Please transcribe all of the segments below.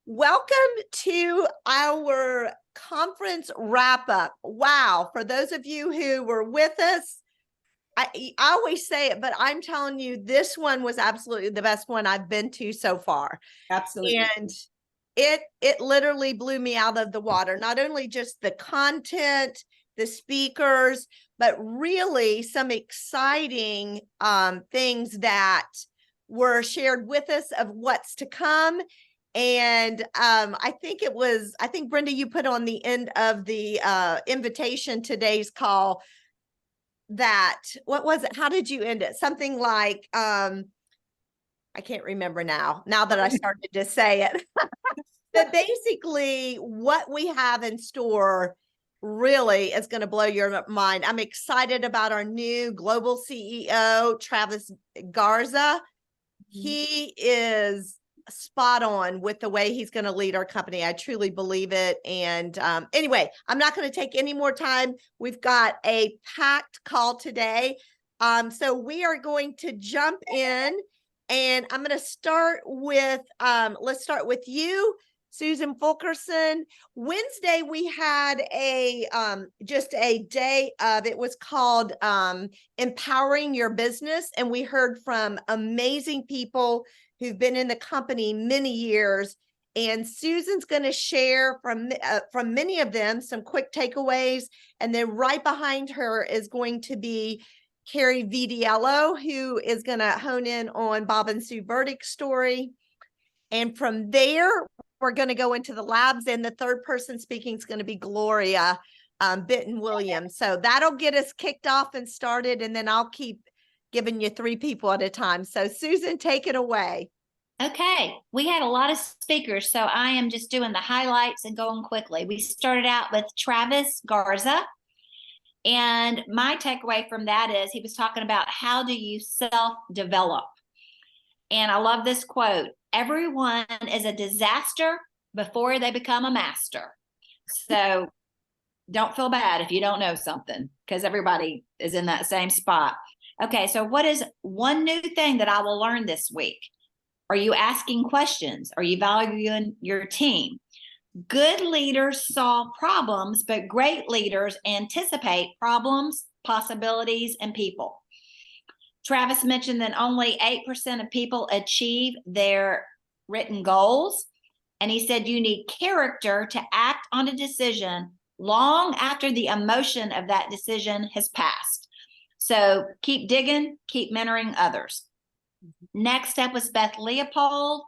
Welcome to our conference wrap up. Wow. For those of you who were with us, I always say it, but I'm telling you, this one was absolutely the best one I've been to so far. Absolutely. And it literally blew me out of the water. Not only just the content, the speakers, but really some exciting things that were shared with us of what's to come. And I think Brenda, you put on the end of the invitation today's call that, what was it? How did you end it? Something like, I can't remember now that I started to say it. But basically what we have in store really is going to blow your mind. I'm excited about our new global CEO, Travis Garza. He is spot on with the way he's going to lead our company. I truly believe it. And anyway, I'm not going to take any more time. We've got a packed call today. So we are going to jump in, and I'm going to start with, let's start with you, Susan Fulkerson. Wednesday, we had a just a day of, it was called Empowering Your Business. And we heard from amazing people who've been in the company many years. And Susan's going to share from many of them some quick takeaways. And then right behind her is going to be Carrie Vidiello, who is going to hone in on Bob and Sue Burdick's story. And from there, we're going to go into the labs, and the third person speaking is going to be Gloria Benton Williams. So that'll get us kicked off and started, and then I'll keep giving you three people at a time. So Susan, take it away. Okay, we had a lot of speakers, so I am just doing the highlights and going quickly. We started out with Travis Garza, and my takeaway from that is he was talking about how do you self-develop. And I love this quote: everyone is a disaster before they become a master. So don't feel bad if you don't know something, because everybody is in that same spot. Okay, so what is one new thing that I will learn this week? Are you asking questions? Are you valuing your team? Good leaders solve problems, but great leaders anticipate problems, possibilities, and people. Travis mentioned that only 8% of people achieve their written goals. And he said you need character to act on a decision long after the emotion of that decision has passed. So keep digging, keep mentoring others. Next up was Beth Leopold.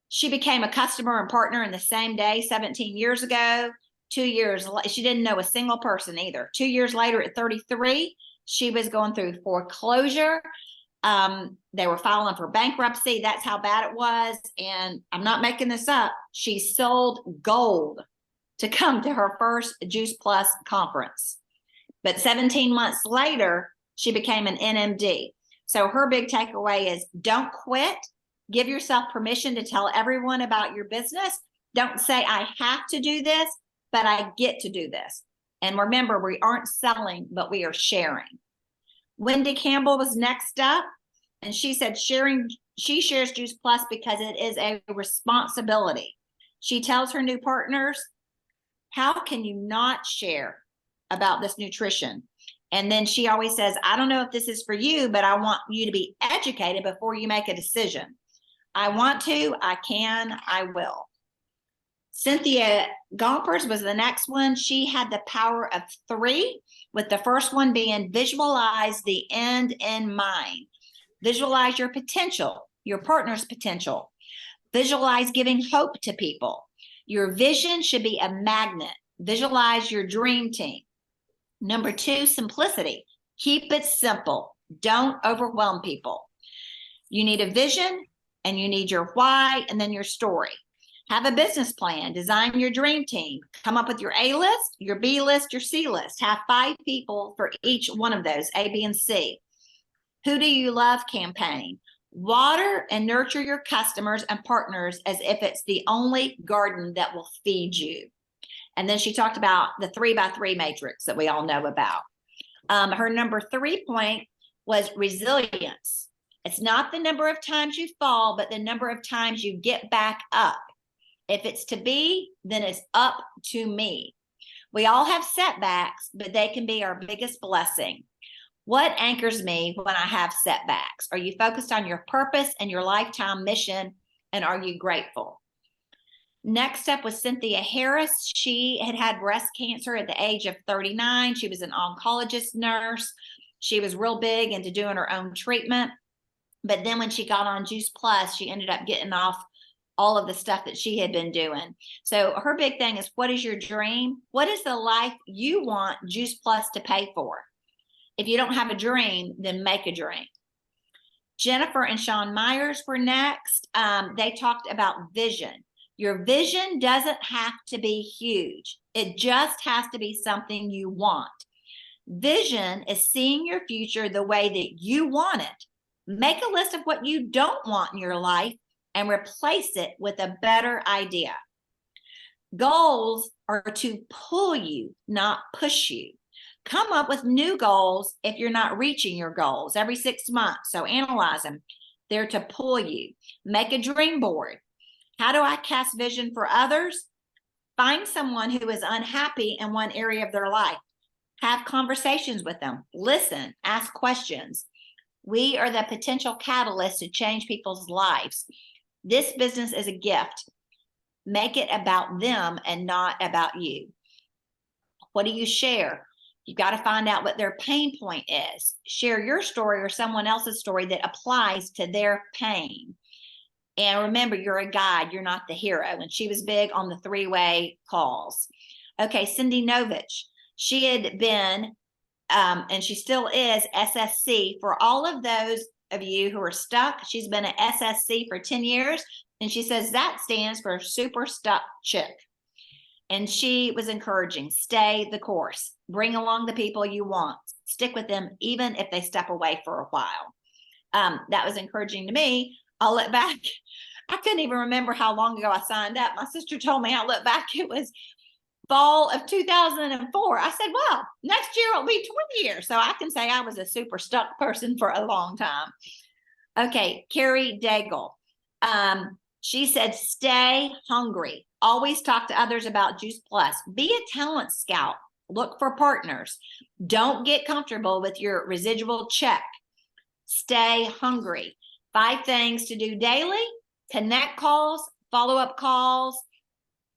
She became a customer and partner in the same day 17 years ago. 2 years, she didn't know a single person either. 2 years later at 33, she was going through foreclosure. They were filing for bankruptcy. That's how bad it was. And I'm not making this up. She sold gold to come to her first Juice Plus conference. But 17 months later, she became an NMD. So her big takeaway is don't quit. Give yourself permission to tell everyone about your business. Don't say, I have to do this, but I get to do this. And remember, we aren't selling, but we are sharing. Wendy Campbell was next up, and she said she shares Juice Plus because it is a responsibility. She tells her new partners, how can you not share about this nutrition? And then she always says, I don't know if this is for you, but I want you to be educated before you make a decision. I want to, I can, I will. Cynthia Gompers was the next one. She had the power of 3, with the first one being visualize the end in mind. Visualize your potential, your partner's potential. Visualize giving hope to people. Your vision should be a magnet. Visualize your dream team. Number 2, simplicity. Keep it simple. Don't overwhelm people. You need a vision, and you need your why, and then your story. Have a business plan. Design your dream team. Come up with your A list, your B list, your C list. Have 5 people for each one of those, A, B, and C. Who do you love campaign. Water and nurture your customers and partners as if it's the only garden that will feed you. And then she talked about the 3x3 matrix that we all know about. Her number 3 point was resilience. It's not the number of times you fall, but the number of times you get back up. If it's to be, then it's up to me. We all have setbacks, but they can be our biggest blessing. What anchors me when I have setbacks? Are you focused on your purpose and your lifetime mission? And are you grateful? Next up was Cynthia Harris. She had had breast cancer at the age of 39. She was an oncologist nurse. She was real big into doing her own treatment. But then when she got on Juice Plus, she ended up getting off all of the stuff that she had been doing. So her big thing is, what is your dream? What is the life you want Juice Plus to pay for? If you don't have a dream, then make a dream. Jennifer and Sean Myers were next. They talked about vision. Your vision doesn't have to be huge. It just has to be something you want. Vision is seeing your future the way that you want it. Make a list of what you don't want in your life and replace it with a better idea. Goals are to pull you, not push you. Come up with new goals if you're not reaching your goals every 6 months. So analyze them. They're to pull you. Make a dream board. How do I cast vision for others? Find someone who is unhappy in one area of their life. Have conversations with them. Listen, ask questions. We are the potential catalyst to change people's lives. This business is a gift. Make it about them and not about you. What do you share? You've got to find out what their pain point is. Share your story or someone else's story that applies to their pain. And remember, you're a guide, you're not the hero. And she was big on the 3-way calls. Okay, Cindy Novich. She had been, and she still is, SSC. For all of those of you who are stuck, she's been an SSC for 10 years. And she says that stands for Super Stuck Chick. And she was encouraging, stay the course. Bring along the people you want. Stick with them, even if they step away for a while. That was encouraging to me. I'll look back. I couldn't even remember how long ago I signed up. My sister told me, I look back, it was fall of 2004. I said, well, next year it'll be 20 years. So I can say I was a super stuck person for a long time. Okay, Carrie Daigle. She said, stay hungry. Always talk to others about Juice Plus. Be a talent scout. Look for partners. Don't get comfortable with your residual check. Stay hungry. 5 things to do daily: connect calls, follow-up calls,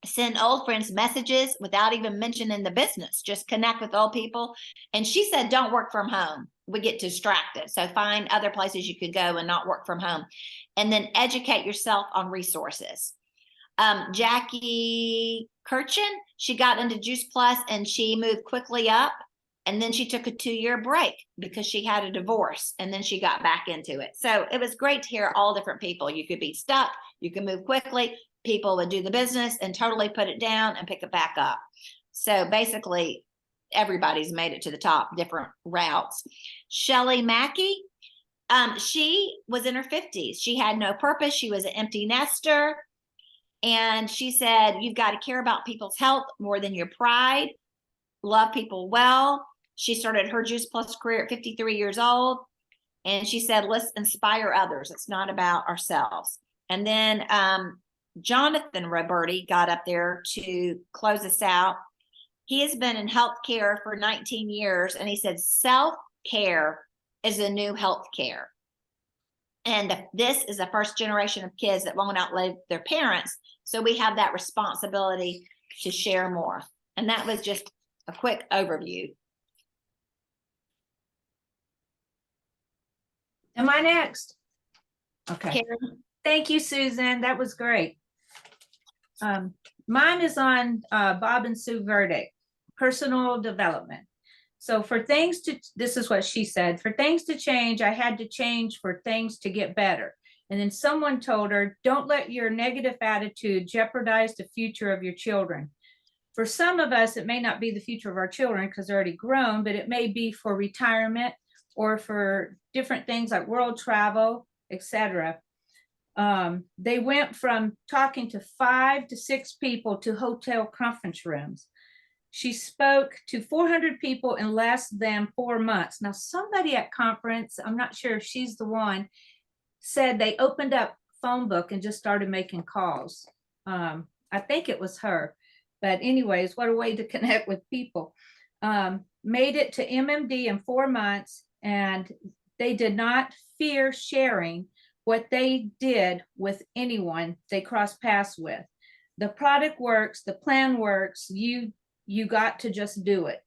send old friends messages without even mentioning the business. Just connect with old people. And she said, don't work from home. We get distracted. So find other places you could go and not work from home. And then educate yourself on resources. Jackie Kirchen, she got into Juice Plus and she moved quickly up. And then she took a 2-year break because she had a divorce, and then she got back into it. So it was great to hear all different people. You could be stuck, you can move quickly, people would do the business and totally put it down and pick it back up. So basically, everybody's made it to the top, different routes. Shelly Mackey, she was in her 50s. She had no purpose. She was an empty nester. And she said, you've got to care about people's health more than your pride. Love people well. She started her Juice Plus career at 53 years old. And she said, let's inspire others. It's not about ourselves. And then Jonathan Roberti got up there to close us out. He has been in healthcare for 19 years. And he said, self-care is the new healthcare. And this is the first generation of kids that won't outlive their parents. So we have that responsibility to share more. And that was just a quick overview. Am I next? Okay. Karen? Thank you, Susan. That was great. Mine is on Bob and Sue Verdict, personal development. So for things to, this is what she said, for things to change, I had to change for things to get better. And then someone told her, don't let your negative attitude jeopardize the future of your children. For some of us, it may not be the future of our children because they're already grown, but it may be for retirement or for different things like world travel, etc. They went from talking to 5 to 6 people to hotel conference rooms. She spoke to 400 people in less than 4 months. Now, somebody at conference, I'm not sure if she's the one, said they opened up phone book and just started making calls. I think it was her, but anyways, what a way to connect with people. Made it to MMD in 4 months, and they did not fear sharing what they did with anyone they crossed paths with. The product works, the plan works, you got to just do it.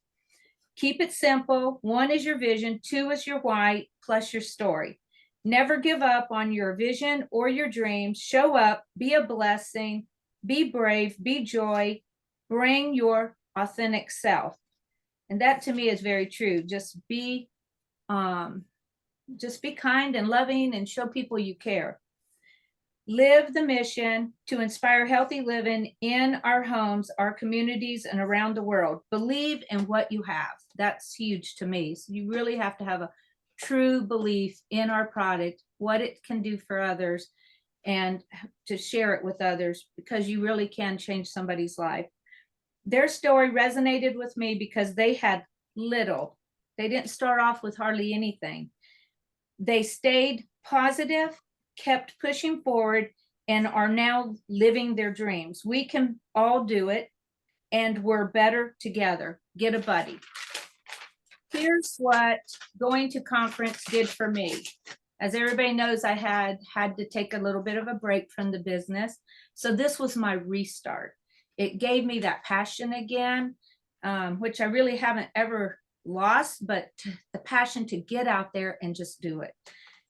Keep it simple. 1 is your vision, 2 is your why, plus your story. Never give up on your vision or your dreams. Show up, be a blessing, be brave, be joy, bring your authentic self. And that to me is very true. Just be kind and loving and show people you care. Live the mission to inspire healthy living in our homes, our communities, and around the world. Believe in what you have. That's huge to me. So you really have to have a true belief in our product, what it can do for others, and to share it with others, because you really can change somebody's life. Their story resonated with me because they had little. They didn't start off with hardly anything. They stayed positive, kept pushing forward, and are now living their dreams. We can all do it, and we're better together. Get a buddy. Here's what going to conference did for me. As everybody knows, I had to take a little bit of a break from the business. So this was my restart. It gave me that passion again, which I really haven't ever lost, but the passion to get out there and just do it.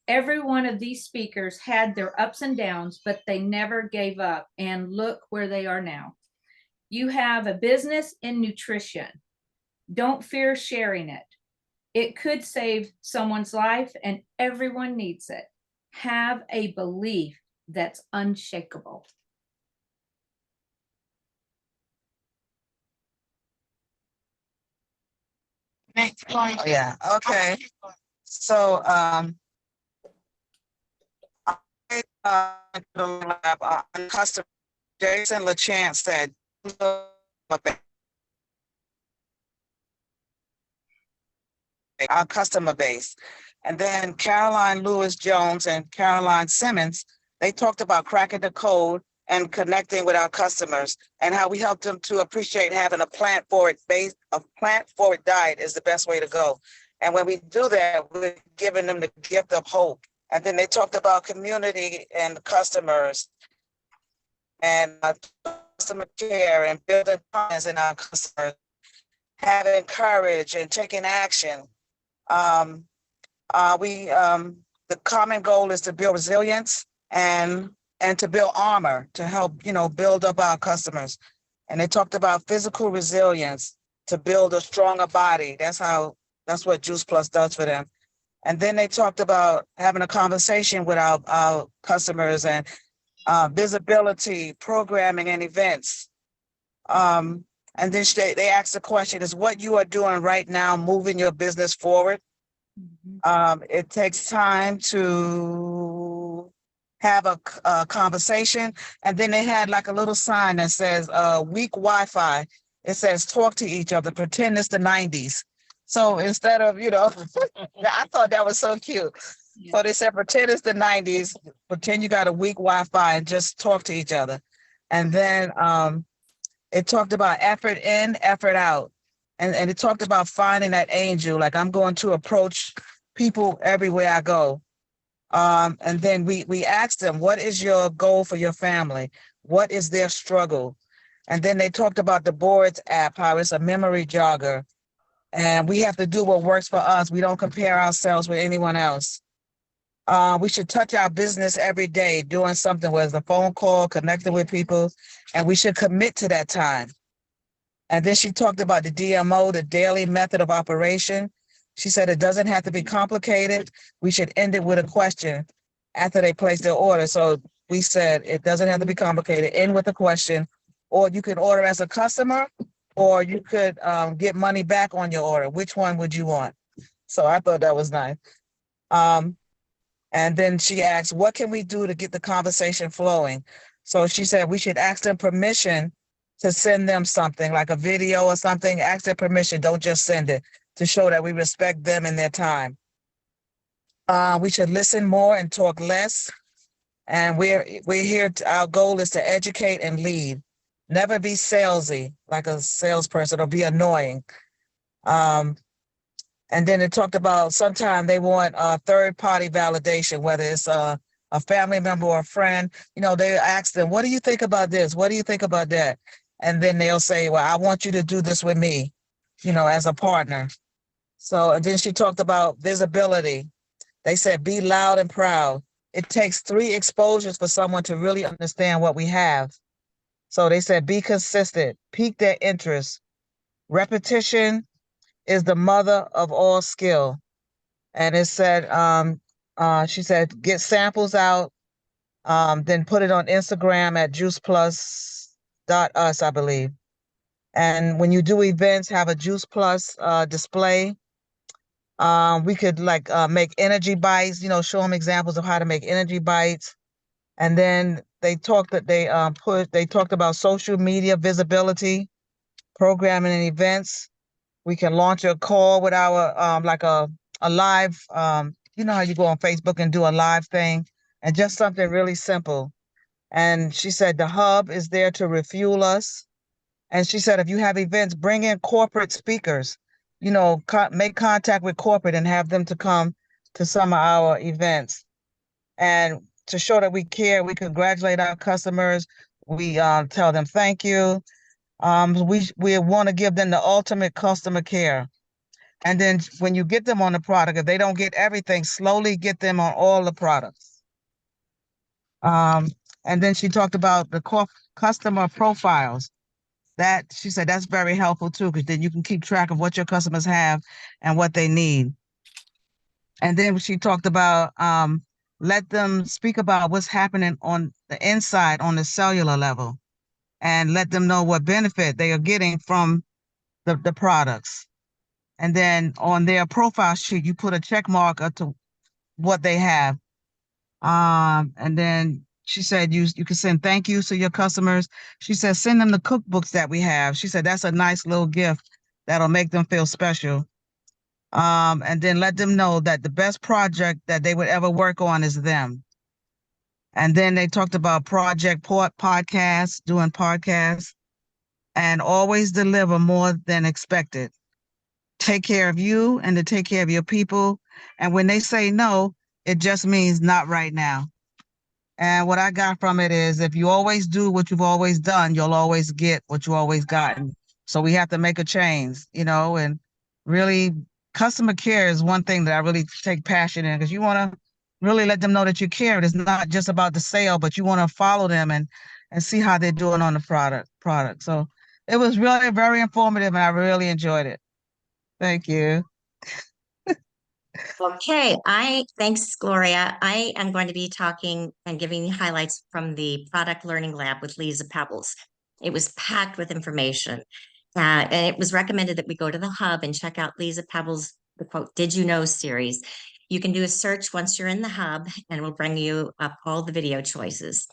Every one of these speakers had their ups and downs, but they never gave up. And look where they are now. You have a business in nutrition. Don't fear sharing it. It could save someone's life, and everyone needs it. Have a belief that's unshakable. Oh, yeah, okay. So, customer Jason LaChance said, our customer base. And then Caroline Lewis Jones and Caroline Simmons, they talked about cracking the code and connecting with our customers and how we help them to appreciate having a plant-forward diet is the best way to go. And when we do that, we're giving them the gift of hope. And then they talked about community and customers and customer care and building confidence in our customers, having courage and taking action. The common goal is to build resilience and to build armor to help, build up our customers. And they talked about physical resilience to build a stronger body. That's what Juice Plus does for them. And then they talked about having a conversation with our customers and visibility, programming, and events. And then they asked the question, is what you are doing right now moving your business forward? It takes time to have a conversation. And then they had like a little sign that says weak Wi-Fi. It says talk to each other, pretend it's the 90s. So instead of, I thought that was so cute. Yeah. So they said, pretend it's the 90s, pretend you got a weak Wi-Fi and just talk to each other. And then it talked about effort in, effort out. And it talked about finding that angel, like I'm going to approach people everywhere I go. And then we asked them, what is your goal for your family? What is their struggle? And then they talked about the Boards app, how it's a memory jogger. And we have to do what works for us. We don't compare ourselves with anyone else. We should touch our business every day, doing something, whether it's a phone call, connecting with people, and we should commit to that time. And then she talked about the DMO, the daily method of operation. She said it doesn't have to be complicated. We should end it with a question after they place their order. So we said it doesn't have to be complicated. End with a question, or you can order as a customer, or you could get money back on your order. Which one would you want? So I thought that was nice. And then she asked, what can we do to get the conversation flowing? So she said we should ask them permission to send them something, like a video or something. Ask their permission, don't just send it, to show that we respect them and their time. We should listen more and talk less. And we're here, our goal is to educate and lead. Never be salesy, like a salesperson, or be annoying. And then it talked about sometimes they want third-party validation, whether it's a family member or a friend. You know, they ask them, what do you think about this? What do you think about that? And then they'll say, well, I want you to do this with me, you know, as a partner. So, and then she talked about visibility. They said, be loud and proud. It takes 3 exposures for someone to really understand what we have. So they said, be consistent, pique their interest. Repetition is the mother of all skill. And it said, she said, get samples out, then put it on Instagram at juiceplus.us, I believe. And when you do events, have a Juice Plus display. We could like make energy bites, you know, show them examples of how to make energy bites. And then they talked about social media visibility, programming and events. We can launch a call with our like a live, you know how you go on Facebook and do a live thing, and just something really simple. And she said the hub is there to refuel us. And she said, if you have events, bring in corporate speakers, you know, make contact with corporate and have them to come to some of our events. And to show that we care, we congratulate our customers. We tell them thank you. We want to give them the ultimate customer care. And then when you get them on the product, if they don't get everything, slowly get them on all the products. And then she talked about the customer profiles. That she said that's very helpful too, because then you can keep track of what your customers have and what they need. And then she talked about let them speak about what's happening on the inside on the cellular level, and let them know what benefit they are getting from the products. And then on their profile sheet, you put a check mark to what they have. And then she said you can send thank yous to your customers. She said send them the cookbooks that we have. She said that's a nice little gift that'll make them feel special. And then let them know that the best project that they would ever work on is them. And then they talked about project podcasts, doing podcasts, and always deliver more than expected. Take care of you and to take care of your people. And when they say no, it just means not right now. And what I got from it is if you always do what you've always done, you'll always get what you always gotten. So we have to make a change, you know, and really customer care is one thing that I really take passion in, because you want to really let them know that you care. It's not just about the sale, but you want to follow them and see how they're doing on the product. So it was really very informative and I really enjoyed it. Thank you. Okay, thanks, Gloria. I am going to be talking and giving you highlights from the Product Learning Lab with Lisa Pebbles. It was packed with information. And it was recommended that we go to the hub and check out Lisa Pebbles, the quote, Did You Know series. You can do a search once you're in the hub and we'll bring you up all the video choices.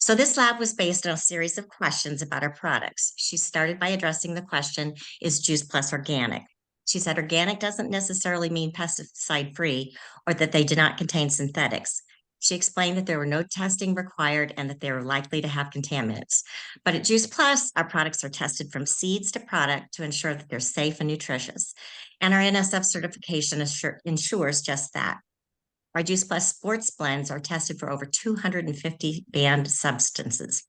So this lab was based on a series of questions about our products. She started by addressing the question, is Juice Plus organic? She said organic doesn't necessarily mean pesticide-free or that they do not contain synthetics. She explained that there were no testing required and that they were likely to have contaminants. But at Juice Plus, our products are tested from seeds to product to ensure that they're safe and nutritious. And our NSF certification ensures just that. Our Juice Plus sports blends are tested for over 250 banned substances.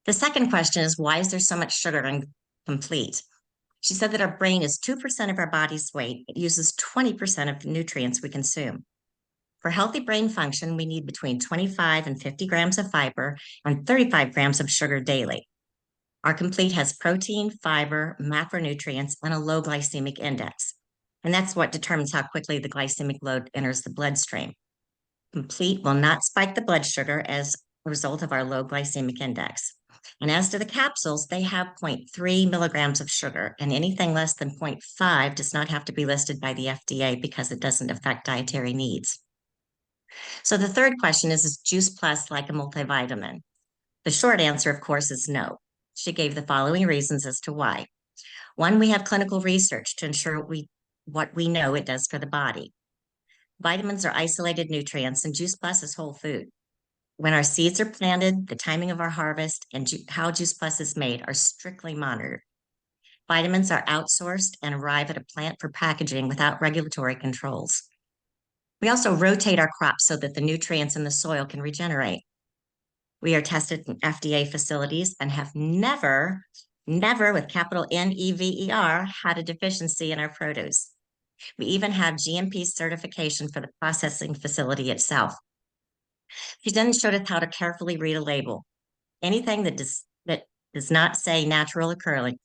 The second question is, why is there so much sugar in Complete? She said that our brain is 2% of our body's weight. It uses 20% of the nutrients we consume. For healthy brain function, we need between 25 and 50 grams of fiber and 35 grams of sugar daily. Our Complete has protein, fiber, macronutrients, and a low glycemic index. And that's what determines how quickly the glycemic load enters the bloodstream. Complete will not spike the blood sugar as a result of our low glycemic index. And as to the capsules, they have 0.3 milligrams of sugar, and anything less than 0.5 does not have to be listed by the FDA because it doesn't affect dietary needs. So the third question is Juice Plus like a multivitamin? The short answer, of course, is no. She gave the following reasons as to why. One, we have clinical research to ensure what we know it does for the body. Vitamins are isolated nutrients and Juice Plus is whole food. When our seeds are planted, the timing of our harvest and how Juice Plus is made are strictly monitored. Vitamins are outsourced and arrive at a plant for packaging without regulatory controls. We also rotate our crops so that the nutrients in the soil can regenerate. We are tested in FDA facilities and have never with capital NEVER had a deficiency in our produce. We even have GMP certification for the processing facility itself. She then showed us how to carefully read a label. Anything that does not say natural occurring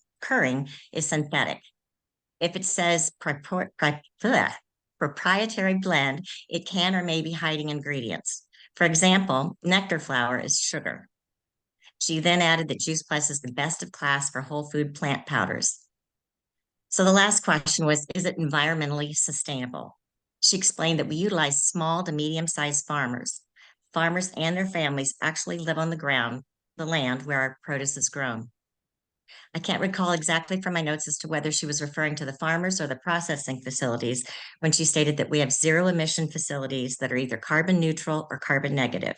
is synthetic. If it says proprietary blend, it can or may be hiding ingredients. For example, nectar flower is sugar. She then added that Juice Plus is the best of class for whole food plant powders. So the last question was, is it environmentally sustainable? She explained that we utilize small to medium-sized farmers. Farmers and their families actually live on the land where our produce is grown. I can't recall exactly from my notes as to whether she was referring to the farmers or the processing facilities when she stated that we have zero emission facilities that are either carbon neutral or carbon negative.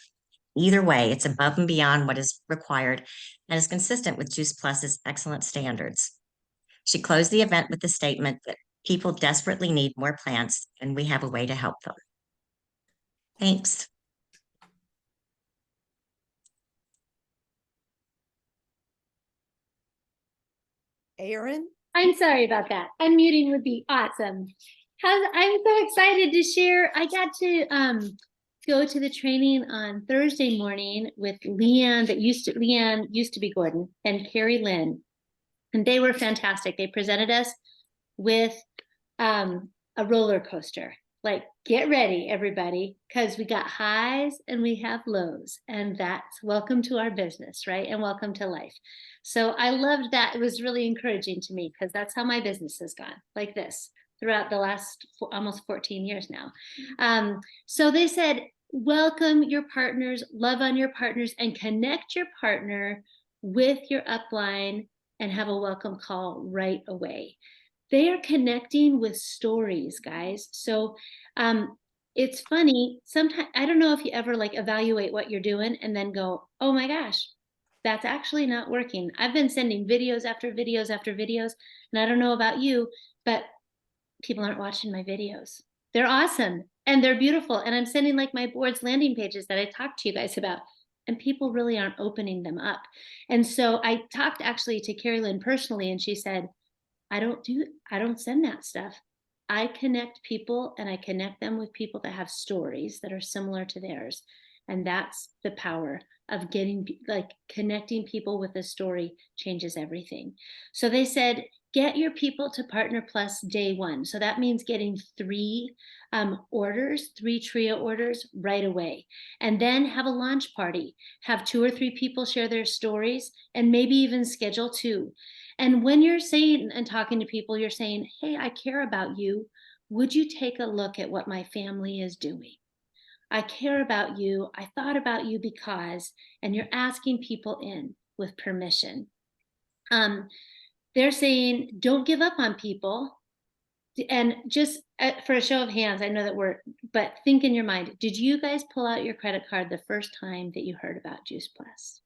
Either way, it's above and beyond what is required and is consistent with Juice Plus's excellent standards. She closed the event with the statement that people desperately need more plants and we have a way to help them. Thanks. Aaron? I'm sorry about that. Unmuting would be awesome. I'm so excited to share. I got to go to the training on Thursday morning with Leanne used to be Gordon, and Carrie Lynn. And they were fantastic. They presented us with a roller coaster. Like, get ready, everybody, because we got highs and we have lows, and that's welcome to our business, right? And welcome to life. So I loved that. It was really encouraging to me because that's how my business has gone, like this, throughout the last almost 14 years now. So they said, welcome your partners, love on your partners, and connect your partner with your upline and have a welcome call right away. They are connecting with stories, guys. So it's funny. Sometimes, I don't know if you ever like evaluate what you're doing and then go, oh my gosh, that's actually not working. I've been sending videos after videos after videos, and I don't know about you, but people aren't watching my videos. They're awesome and they're beautiful. And I'm sending like my board's landing pages that I talked to you guys about, and people really aren't opening them up. And so I talked actually to Carrie Lynn personally, and she said, I don't send that stuff. I connect people, and I connect them with people that have stories that are similar to theirs. And that's the power of connecting people with a story changes everything. So they said, get your people to Partner Plus day one. So that means getting 3 trio orders right away. And then have a launch party. Have 2 or 3 people share their stories, and maybe even schedule 2. And when you're saying and talking to people, you're saying, hey, I care about you. Would you take a look at what my family is doing? I care about you. I thought about you because, and you're asking people in with permission. They're saying, don't give up on people. And just for a show of hands, I know that but think in your mind, did you guys pull out your credit card the first time that you heard about Juice Plus?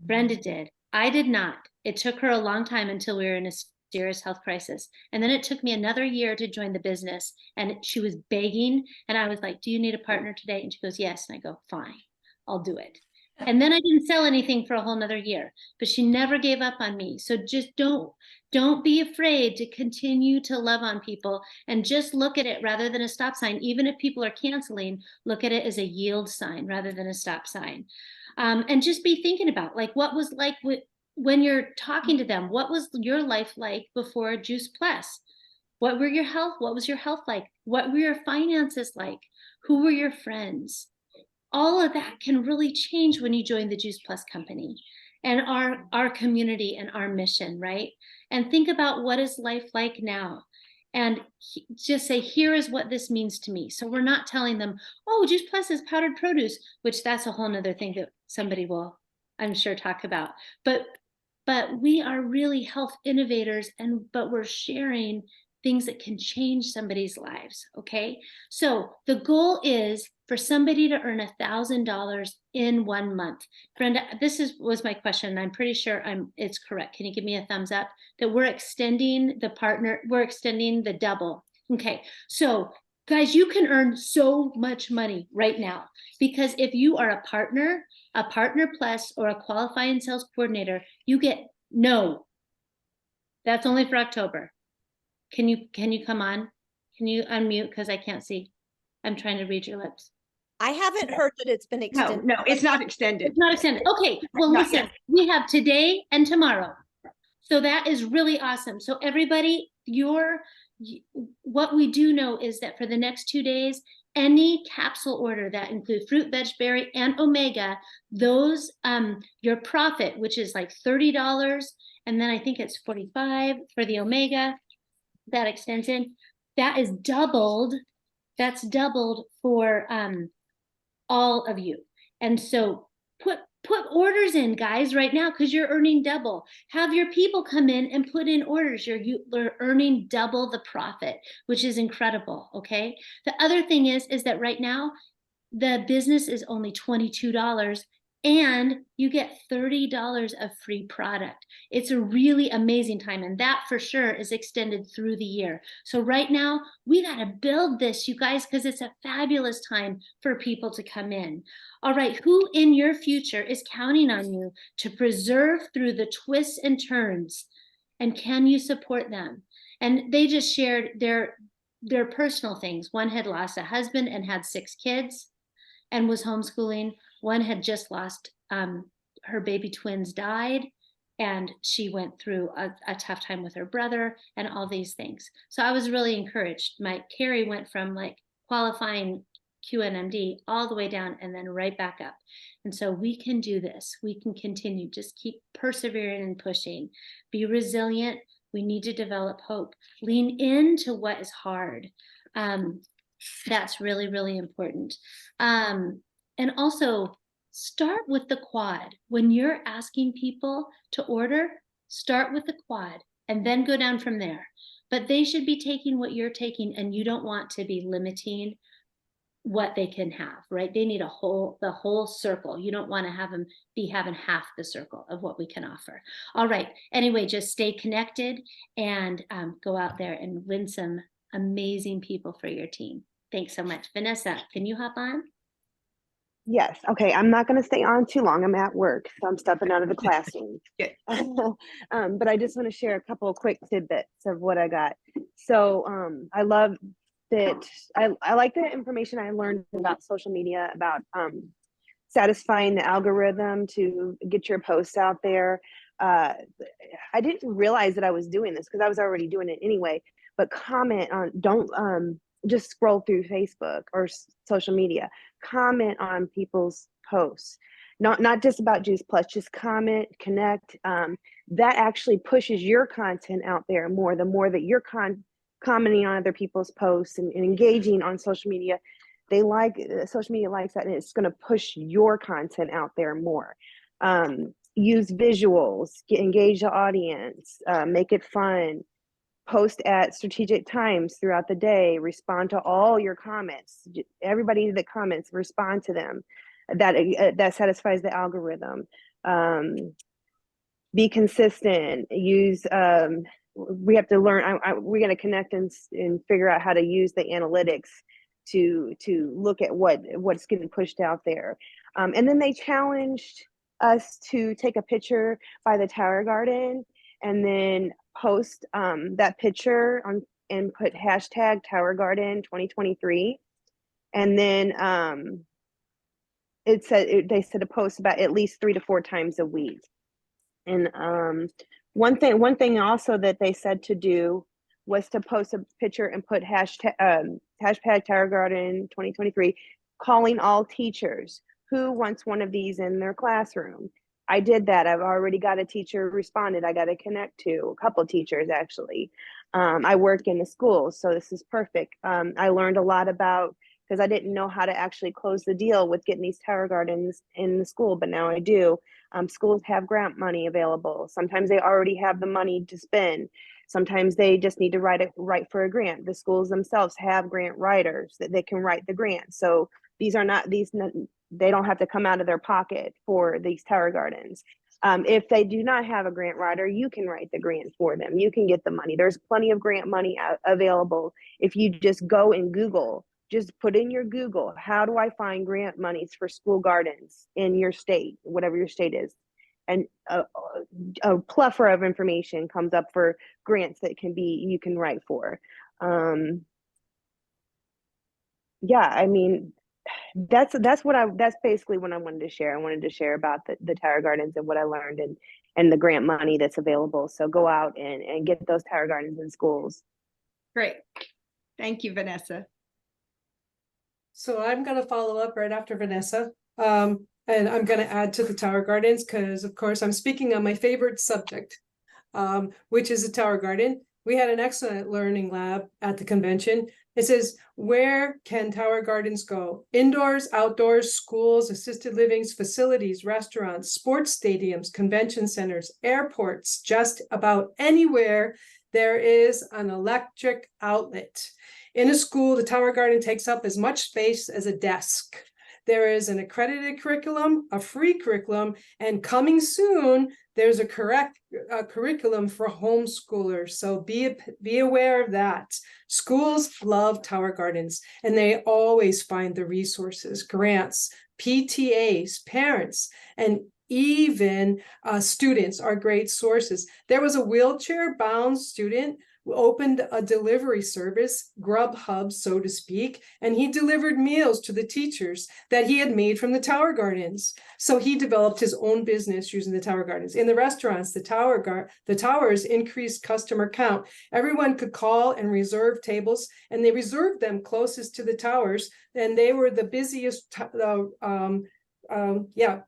Brenda did. I did not. It took her a long time until we were in a serious health crisis. And then it took me another year to join the business. And she was begging. And I was like, do you need a partner today? And she goes, yes. And I go, fine, I'll do it. And then I didn't sell anything for a whole nother year, but she never gave up on me. So just don't be afraid to continue to love on people, and just look at it rather than a stop sign. Even if people are canceling, look at it as a yield sign rather than a stop sign. And just be thinking about like, what was like when you're talking to them, what was your life like before Juice Plus? What was your health like? What were your finances like? Who were your friends? All of that can really change when you join the Juice Plus company and our community and our mission, right? And think about, what is life like now? And just say, here is what this means to me. So we're not telling them, oh, Juice Plus is powdered produce, which that's a whole nother thing that somebody will, I'm sure, talk about. But we are really health innovators, but we're sharing things that can change somebody's lives. Okay. So the goal is for somebody to earn $1,000 in 1 month. Brenda, was my question, and I'm pretty sure it's correct. Can you give me a thumbs up that we're extending the double? Okay. So guys, you can earn so much money right now, because if you are a partner plus, or a qualifying sales coordinator, you get that's only for October. Can you come on? Can you unmute? Because I can't see. I'm trying to read your lips. I haven't heard that it's been No, extended. no, it's not extended. It's not extended. Okay, well, Not listen, yet. we have today and tomorrow. So that is really awesome. So everybody, what we do know is that for the next 2 days, any capsule order that include fruit, veg, berry, and omega, those, your profit, which is like $30, and then I think it's $45 for the omega, that extends in, that is doubled. That's doubled for all of you. And so put orders in, guys, right now, because you're earning double. Have your people come in and put in orders. You're earning double the profit, which is incredible. Okay. The other thing is that right now the business is only $22, and you get $30 of free product. It's a really amazing time, and that for sure is extended through the year. So right now we got to build this, you guys, because it's a fabulous time for people to come in. All right, who in your future is counting on you to preserve through the twists and turns, and can you support them? And they just shared their personal things. One had lost a husband and had 6 kids and was homeschooling. One had just lost, her baby twins died, and she went through a tough time with her brother and all these things. So I was really encouraged. Carrie went from like qualifying QNMD all the way down and then right back up. And so we can do this. We can continue. Just keep persevering and pushing. Be resilient. We need to develop hope. Lean into what is hard. That's really, really important. And also start with the quad. When you're asking people to order, start with the quad and then go down from there. But they should be taking what you're taking, and you don't want to be limiting what they can have, right? They need the whole circle. You don't want to have them be having half the circle of what we can offer. All right. Anyway, just stay connected and go out there and win some amazing people for your team. Thanks so much. Vanessa, can you hop on? Yes. Okay. I'm not going to stay on too long. I'm at work, so I'm stepping out of the classroom. Good. But I just want to share a couple of quick tidbits of what I got. So I love that. I like the information I learned about social media, about satisfying the algorithm to get your posts out there. I didn't realize that I was doing this because I was already doing it anyway. But comment on, don't just scroll through Facebook or social media. Comment on people's posts, not just about Juice Plus. Just comment, connect. That actually pushes your content out there more. The more that you're commenting on other people's posts and engaging on social media, social media likes that, and it's going to push your content out there more. Use visuals, engage the audience, make it fun. Post at strategic times throughout the day, respond to all your comments. Everybody that comments, respond to them. That satisfies the algorithm. Be consistent. Use, we have to learn, we're going to connect and figure out how to use the analytics to look at what's getting pushed out there. And then they challenged us to take a picture by the Tower Garden and then post that picture on and put hashtag Tower Garden 2023. And then they said to post about at least 3 to 4 times a week. And one thing also that they said to do was to post a picture and put hashtag Tower Garden 2023, calling all teachers who wants one of these in their classroom. I did that. I've already got a teacher responded. I got to connect to a couple of teachers actually. I work in the school, so this is perfect. I learned a lot about, because I didn't know how to actually close the deal with getting these Tower Gardens in the school, but now I do. Schools have grant money available. Sometimes they already have the money to spend. Sometimes they just need to write for a grant. The schools themselves have grant writers that they can write the grant. So these are not they don't have to come out of their pocket for these tower gardens. If they do not have a grant writer, you can write the grant for them. You can get the money. There's plenty of grant money available. If you just go and Google, just put in your Google, how do I find grant monies for school gardens in your state, whatever your state is? And a plethora of information comes up for grants that you can write for. Yeah, I mean, that's basically what I wanted to share. I wanted to share about the tower gardens and what I learned and the grant money that's available. So go out and get those tower gardens in schools. Great. Thank you, Vanessa. So I'm going to follow up right after Vanessa. And I'm going to add to the tower gardens because, of course, I'm speaking on my favorite subject, which is the tower garden. We had an excellent learning lab at the convention. It says, where can tower gardens go? Indoors, outdoors, schools, assisted livings, facilities, restaurants, sports stadiums, convention centers, airports, just about anywhere there is an electric outlet. In a school, the tower garden takes up as much space as a desk. There is an accredited curriculum, a free curriculum, and coming soon, there's a curriculum for homeschoolers. So be aware of that. Schools love tower gardens, and they always find the resources, grants, PTAs, parents, and even students are great sources. There was a wheelchair-bound student who opened a delivery service, Grubhub, so to speak, and he delivered meals to the teachers that he had made from the tower gardens. So he developed his own business using the tower gardens. In the restaurants, the towers increased customer count. Everyone could call and reserve tables, and they reserved them closest to the towers, and they were the busiest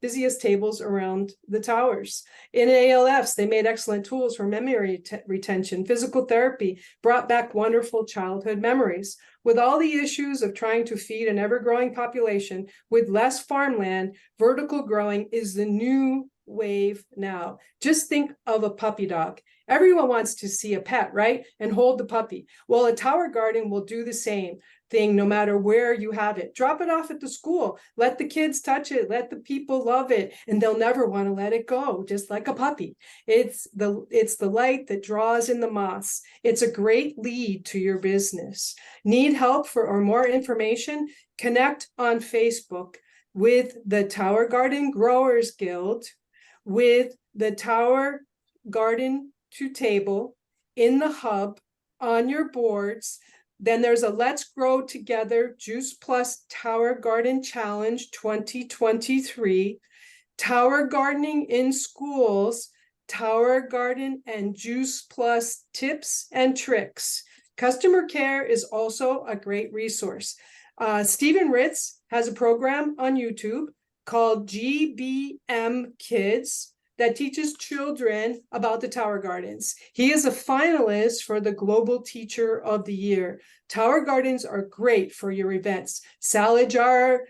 busiest tables around the towers. In ALFs, they made excellent tools for memory retention. Physical therapy brought back wonderful childhood memories. With all the issues of trying to feed an ever-growing population with less farmland, vertical growing is the new wave now. Just think of a puppy dog. Everyone wants to see a pet, right? And hold the puppy. Well, a tower garden will do the same thing no matter where you have it. Drop it off at the school. Let the kids touch it. Let the people love it. And they'll never want to let it go, just like a puppy. It's the light that draws in the moss. It's a great lead to your business. Need help or more information? Connect on Facebook with the Tower Garden Growers Guild, with the Tower Garden to Table in the hub on your boards. Then there's a Let's Grow Together Juice Plus Tower Garden Challenge 2023, Tower Gardening in Schools, Tower Garden and Juice Plus Tips and Tricks. Customer care is also a great resource. Stephen Ritz has a program on YouTube called GBM Kids that teaches children about the tower gardens. He is a finalist for the Global Teacher of the Year. Tower gardens are great for your events. Salads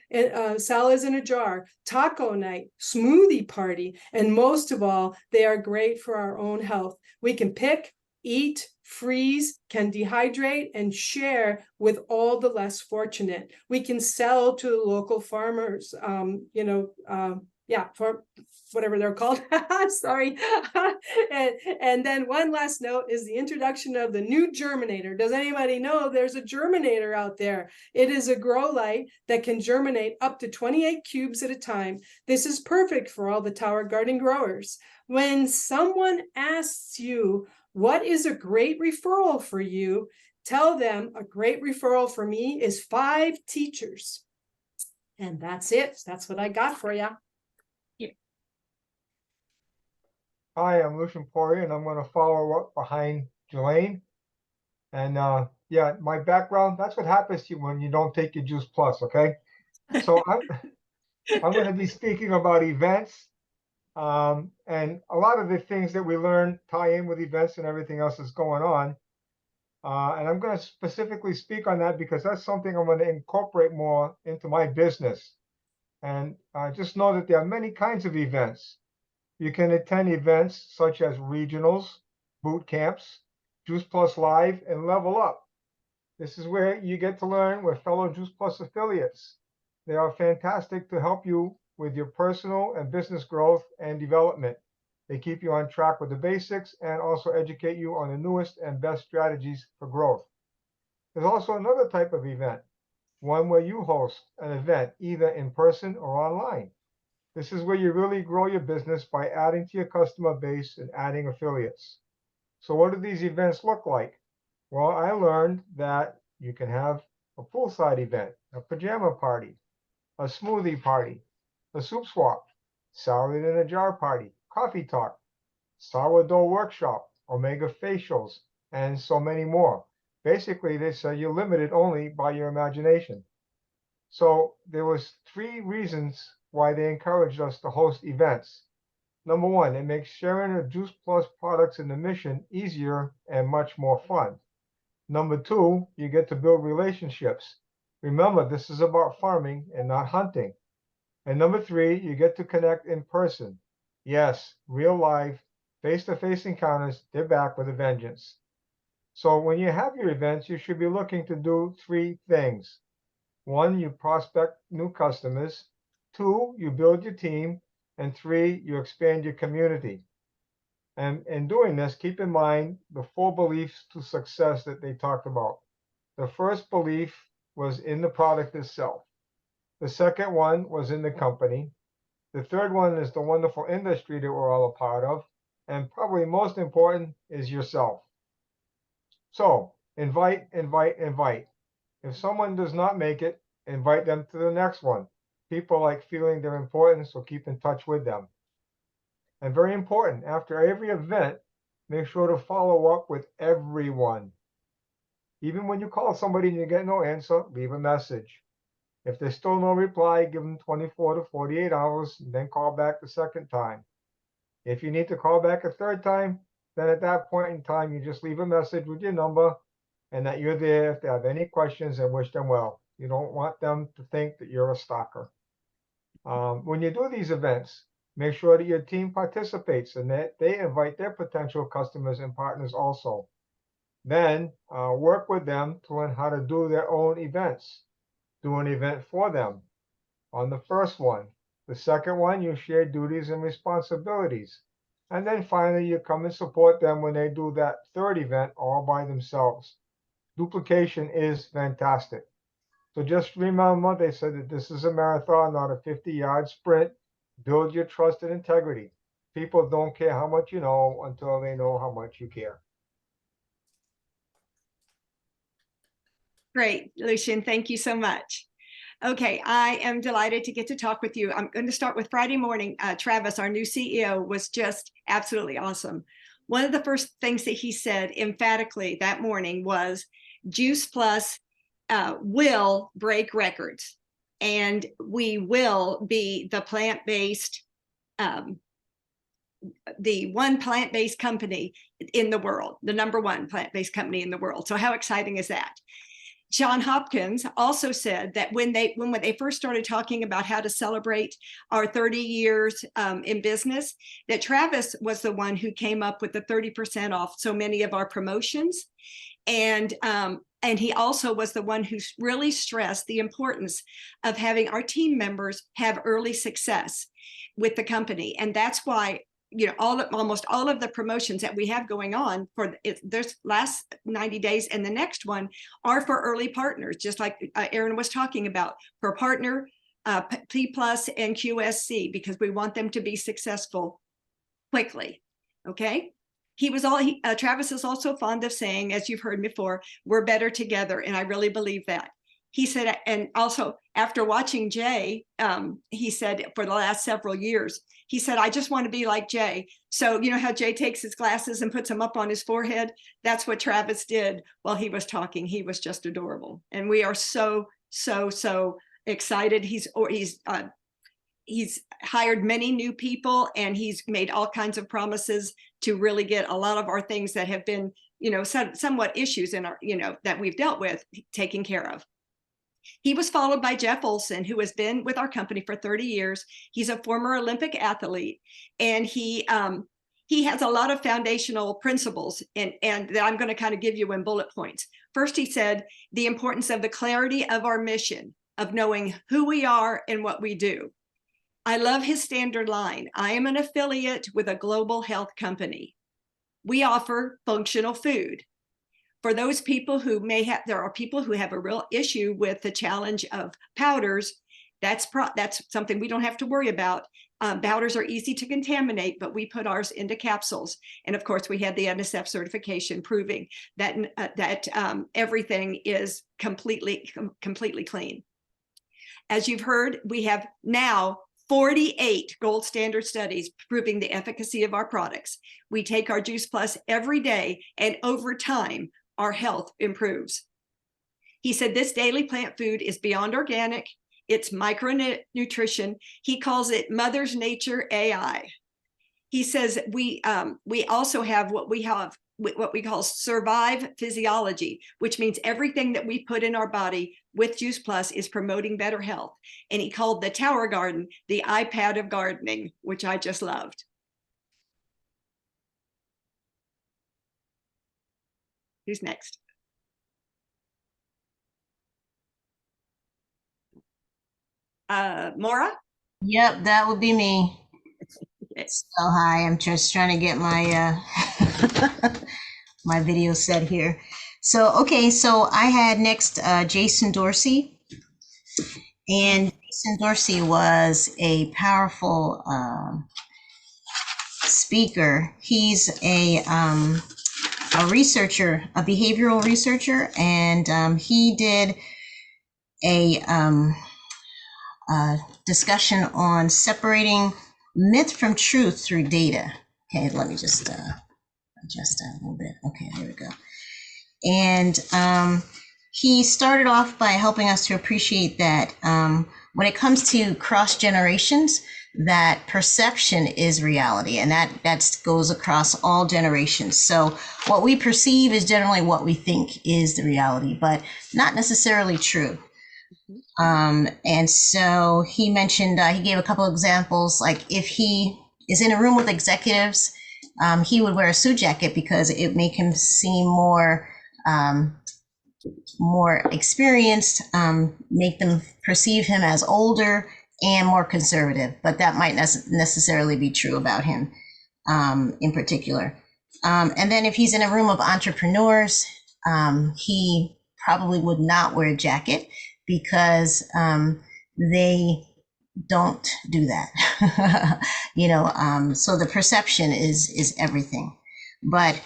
in a jar, taco night, smoothie party, and most of all, they are great for our own health. We can pick, eat, freeze, can dehydrate, and share with all the less fortunate. We can sell to the local farmers, for whatever they're called. Sorry. and then one last note is the introduction of the new germinator. Does anybody know there's a germinator out there? It is a grow light that can germinate up to 28 cubes at a time. This is perfect for all the tower garden growers. When someone asks you, what is a great referral for you? Tell them a great referral for me is 5 teachers. And that's it. That's what I got for you. Hi, I'm Lucian Poirier, and I'm going to follow up behind Jelaine. And my background, that's what happens to you when you don't take your Juice Plus, okay? So I'm going to be speaking about events. And a lot of the things that we learn tie in with events and everything else that's going on. And I'm going to specifically speak on that because that's something I'm going to incorporate more into my business. And just know that there are many kinds of events. You can attend events such as regionals, boot camps, Juice Plus Live, and Level Up. This is where you get to learn with fellow Juice Plus affiliates. They are fantastic to help you with your personal and business growth and development. They keep you on track with the basics and also educate you on the newest and best strategies for growth. There's also another type of event, one where you host an event either in person or online. This is where you really grow your business by adding to your customer base and adding affiliates. So what do these events look like? Well, I learned that you can have a poolside event, a pajama party, a smoothie party, a soup swap, salad in a jar party, coffee talk, sourdough workshop, omega facials, and so many more. Basically, they say you're limited only by your imagination. So there was 3 reasons why they encouraged us to host events. Number 1, it makes sharing the Juice Plus products in the mission easier and much more fun. Number 2, you get to build relationships. Remember, this is about farming and not hunting. And number 3, you get to connect in person. Yes, real life, face-to-face encounters, they're back with a vengeance. So when you have your events, you should be looking to do 3 things. 1, you prospect new customers. 2, you build your team. And 3, you expand your community. And in doing this, keep in mind the 4 beliefs to success that they talked about. The first belief was in the product itself. The second one was in the company. The third one is the wonderful industry that we're all a part of. And probably most important is yourself. So invite, invite, invite. If someone does not make it, invite them to the next one. People like feeling their importance, so keep in touch with them. And very important, after every event, make sure to follow up with everyone. Even when you call somebody and you get no answer, leave a message. If there's still no reply, give them 24 to 48 hours, and then call back the second time. If you need to call back a third time, then at that point in time, you just leave a message with your number and that you're there if they have any questions, and wish them well. You don't want them to think that you're a stalker. When you do these events, make sure that your team participates and that they invite their potential customers and partners also. Then work with them to learn how to do their own events. Do an event for them on the first one. The second one, you share duties and responsibilities. And then finally, you come and support them when they do that third event all by themselves. Duplication is fantastic. So just remember, they said that this is a marathon, not a 50-yard sprint. Build your trust and integrity. People don't care how much you know until they know how much you care. Great, Lucian, thank you so much. Okay, I am delighted to get to talk with you. I'm going to start with Friday morning. Travis, our new CEO, was just absolutely awesome. One of the first things that he said emphatically that morning was Juice Plus will break records, and we will be the plant-based, the one plant-based company in the world, the #1 plant-based company in the world. So how exciting is that? John Hopkins also said that when they first started talking about how to celebrate our 30 years in business, that Travis was the one who came up with the 30% off so many of our promotions. And he also was the one who really stressed the importance of having our team members have early success with the company. And that's why, you know, almost all of the promotions that we have going on for this last 90 days and the next one are for early partners, just like Aaron was talking about, for partner, P Plus and QSC, because we want them to be successful quickly. Okay. Travis is also fond of saying, as you've heard before, we're better together. And I really believe that. He said, and also after watching Jay, he said for the last several years, he said, I just want to be like Jay. So you know how Jay takes his glasses and puts them up on his forehead? That's what Travis did while he was talking. He was just adorable. And we are so excited. He's hired many new people, and he's made all kinds of promises to really get a lot of our things that have been, you know, somewhat issues in our, you know, that we've dealt with taken care of. He was followed by Jeff Olson, who has been with our company for 30 years. He's a former Olympic athlete, and he he has a lot of foundational principles and that I'm going to kind of give you in bullet points. First, he said the importance of the clarity of our mission, of knowing who we are and what we do. I love his standard line. I am an affiliate with a global health company. We offer functional food. For those people who there are people who have a real issue with the challenge of powders. That's something we don't have to worry about. Powders are easy to contaminate, but we put ours into capsules. And of course, we had the NSF certification proving that everything is completely clean. As you've heard, we have now 48 gold standard studies proving the efficacy of our products. We take our Juice Plus every day, and over time, our health improves. He said this daily plant food is beyond organic. It's micronutrition. He calls it Mother's Nature AI. He says we also have what we call survive physiology, which means everything that we put in our body with Juice Plus is promoting better health. And he called the Tower Garden the iPad of gardening, which I just loved. Who's next? Maura? Yep, that would be me. So hi, I'm just trying to get my my video set here. So okay, so I had next Jason Dorsey, and Jason Dorsey was a powerful speaker. He's a researcher, a behavioral researcher, and he did a discussion on separating myth from truth through data. Okay, let me just adjust that a little bit. Okay, here we go. And he started off by helping us to appreciate that when it comes to cross generations, that perception is reality, and that goes across all generations. So what we perceive is generally what we think is the reality, but not necessarily true. And so he mentioned, he gave a couple of examples, like if he is in a room with executives, he would wear a suit jacket because it make him seem more experienced, make them perceive him as older and more conservative, but that might not necessarily be true about him in particular. And then if he's in a room of entrepreneurs, he probably would not wear a jacket because they don't do that. So the perception is everything. But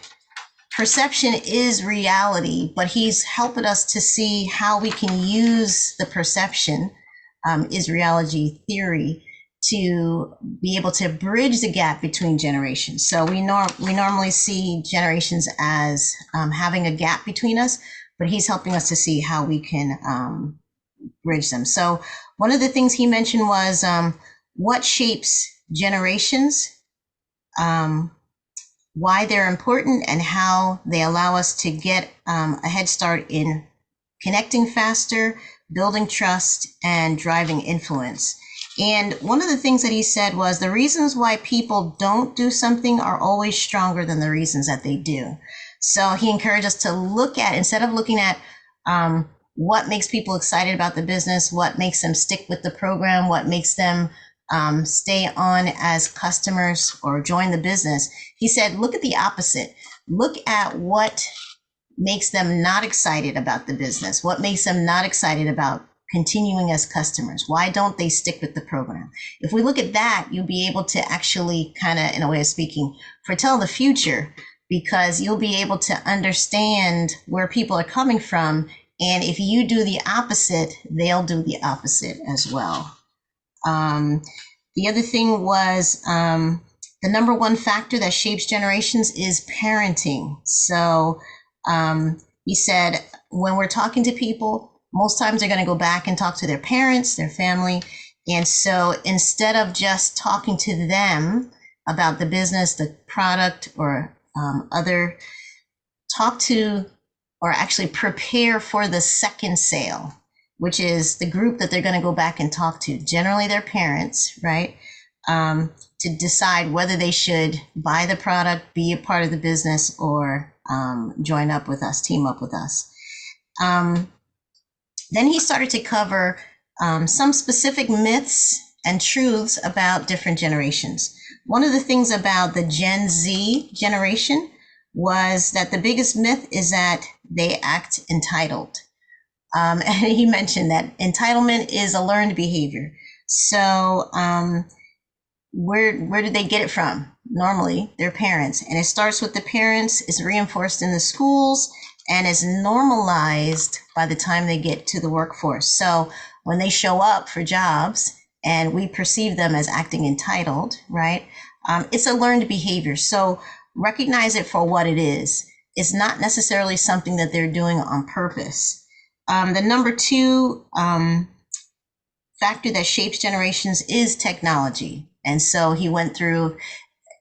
perception is reality, but he's helping us to see how we can use the perception, is reality theory, to be able to bridge the gap between generations. So we normally see generations as having a gap between us, but he's helping us to see how we can bridge them. So one of the things he mentioned was what shapes generations, why they're important, and how they allow us to get a head start in connecting faster, building trust, and driving influence. And one of the things that he said was the reasons why people don't do something are always stronger than the reasons that they do. So he encouraged us to look at, instead of looking at what makes people excited about the business, what makes them stick with the program, what makes them stay on as customers or join the business, he said, look at the opposite. Look at what makes them not excited about the business, what makes them not excited about continuing as customers. Why don't they stick with the program? If we look at that, you'll be able to actually kind of, in a way of speaking, foretell the future, because you'll be able to understand where people are coming from. And if you do the opposite, they'll do the opposite as well. The other thing was the number one factor that shapes generations is parenting. So he said, when we're talking to people, most times they're going to go back and talk to their parents, their family. And so instead of just talking to them about the business, the product, or talk to, or actually prepare for the second sale, which is the group that they're going to go back and talk to. Generally their parents, right? to decide whether they should buy the product, be a part of the business, or join up with us, team up with us. Then he started to cover some specific myths and truths about different generations. One of the things about the Gen Z generation was that the biggest myth is that they act entitled. And he mentioned that entitlement is a learned behavior. So where did they get it from? Normally, their parents. And it starts with the parents, is reinforced in the schools, and is normalized by the time they get to the workforce. So when they show up for jobs and we perceive them as acting entitled, right? It's a learned behavior. So recognize it for what it is. It's not necessarily something that they're doing on purpose. The number two factor that shapes generations is technology. And so he went through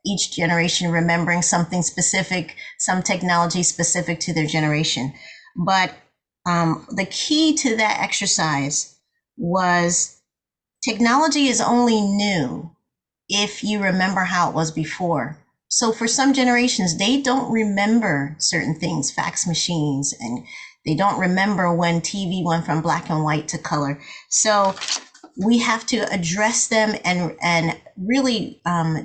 each generation remembering something specific, some technology specific to their generation. But the key to that exercise was technology is only new if you remember how it was before. So for some generations, they don't remember certain things, fax machines, and they don't remember when TV went from black and white to color. So we have to address them and really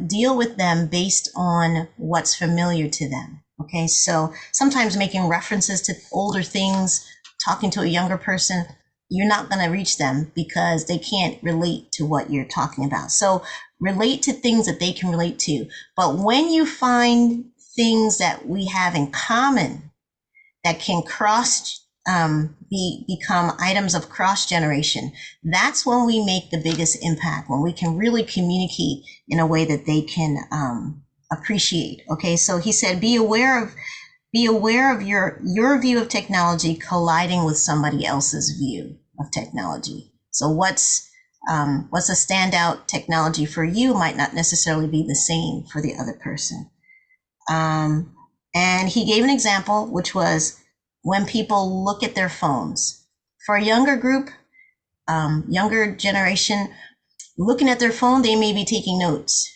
deal with them based on what's familiar to them. Okay, so sometimes making references to older things, talking to a younger person, you're not going to reach them because they can't relate to what you're talking about. So relate to things that they can relate to. But when you find things that we have in common that can become items of cross generation, that's when we make the biggest impact, when we can really communicate in a way that they can appreciate. Okay, so he said, be aware of your view of technology colliding with somebody else's view of technology. So what's a standout technology for you might not necessarily be the same for the other person. And he gave an example, which was when people look at their phones. For a younger group, younger generation, looking at their phone, they may be taking notes.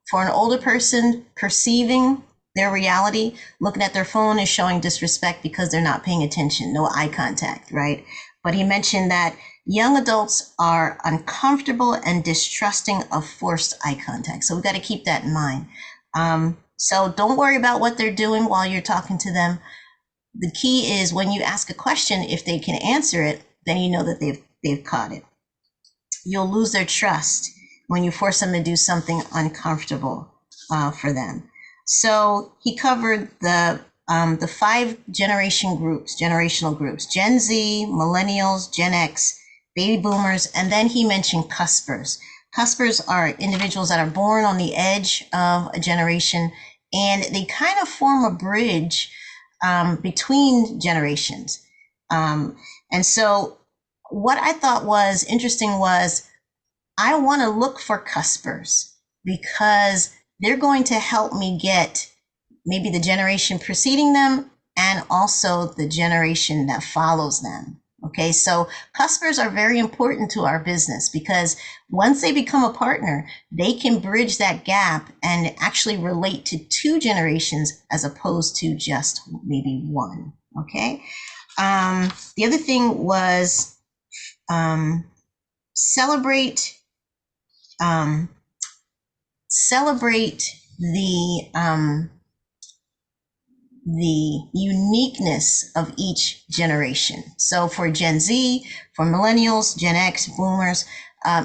For an older person, perceiving their reality, looking at their phone is showing disrespect because they're not paying attention, no eye contact, right? But he mentioned that young adults are uncomfortable and distrusting of forced eye contact. So we've got to keep that in mind. So don't worry about what they're doing while you're talking to them. The key is when you ask a question, if they can answer it, then you know that they've caught it. You'll lose their trust when you force them to do something uncomfortable for them. So he covered the 5 generational groups, Gen Z, millennials, Gen X, baby boomers, and then he mentioned cuspers. Cuspers are individuals that are born on the edge of a generation, and they kind of form a bridge between generations. And so what I thought was interesting was I want to look for cuspers because they're going to help me get maybe the generation preceding them and also the generation that follows them. Okay, so cuspers are very important to our business because once they become a partner, they can bridge that gap and actually relate to 2 generations as opposed to just maybe 1. Okay, the other thing was celebrate the uniqueness of each generation. So for Gen Z, for millennials, Gen X, boomers,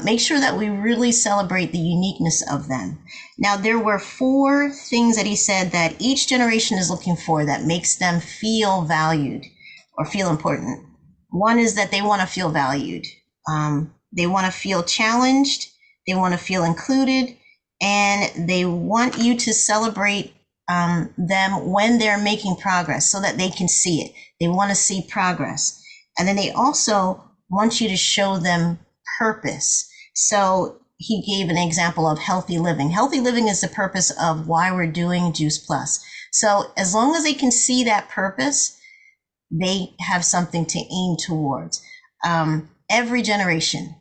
make sure that we really celebrate the uniqueness of them. Now, there were 4 things that he said that each generation is looking for that makes them feel valued or feel important. One is that they want to feel valued. They want to feel challenged. They want to feel included. And they want you to celebrate them when they're making progress so that they can see it. They want to see progress. And then they also want you to show them purpose. So he gave an example of healthy living. Healthy living is the purpose of why we're doing Juice Plus. So as long as they can see that purpose, they have something to aim towards. Every generation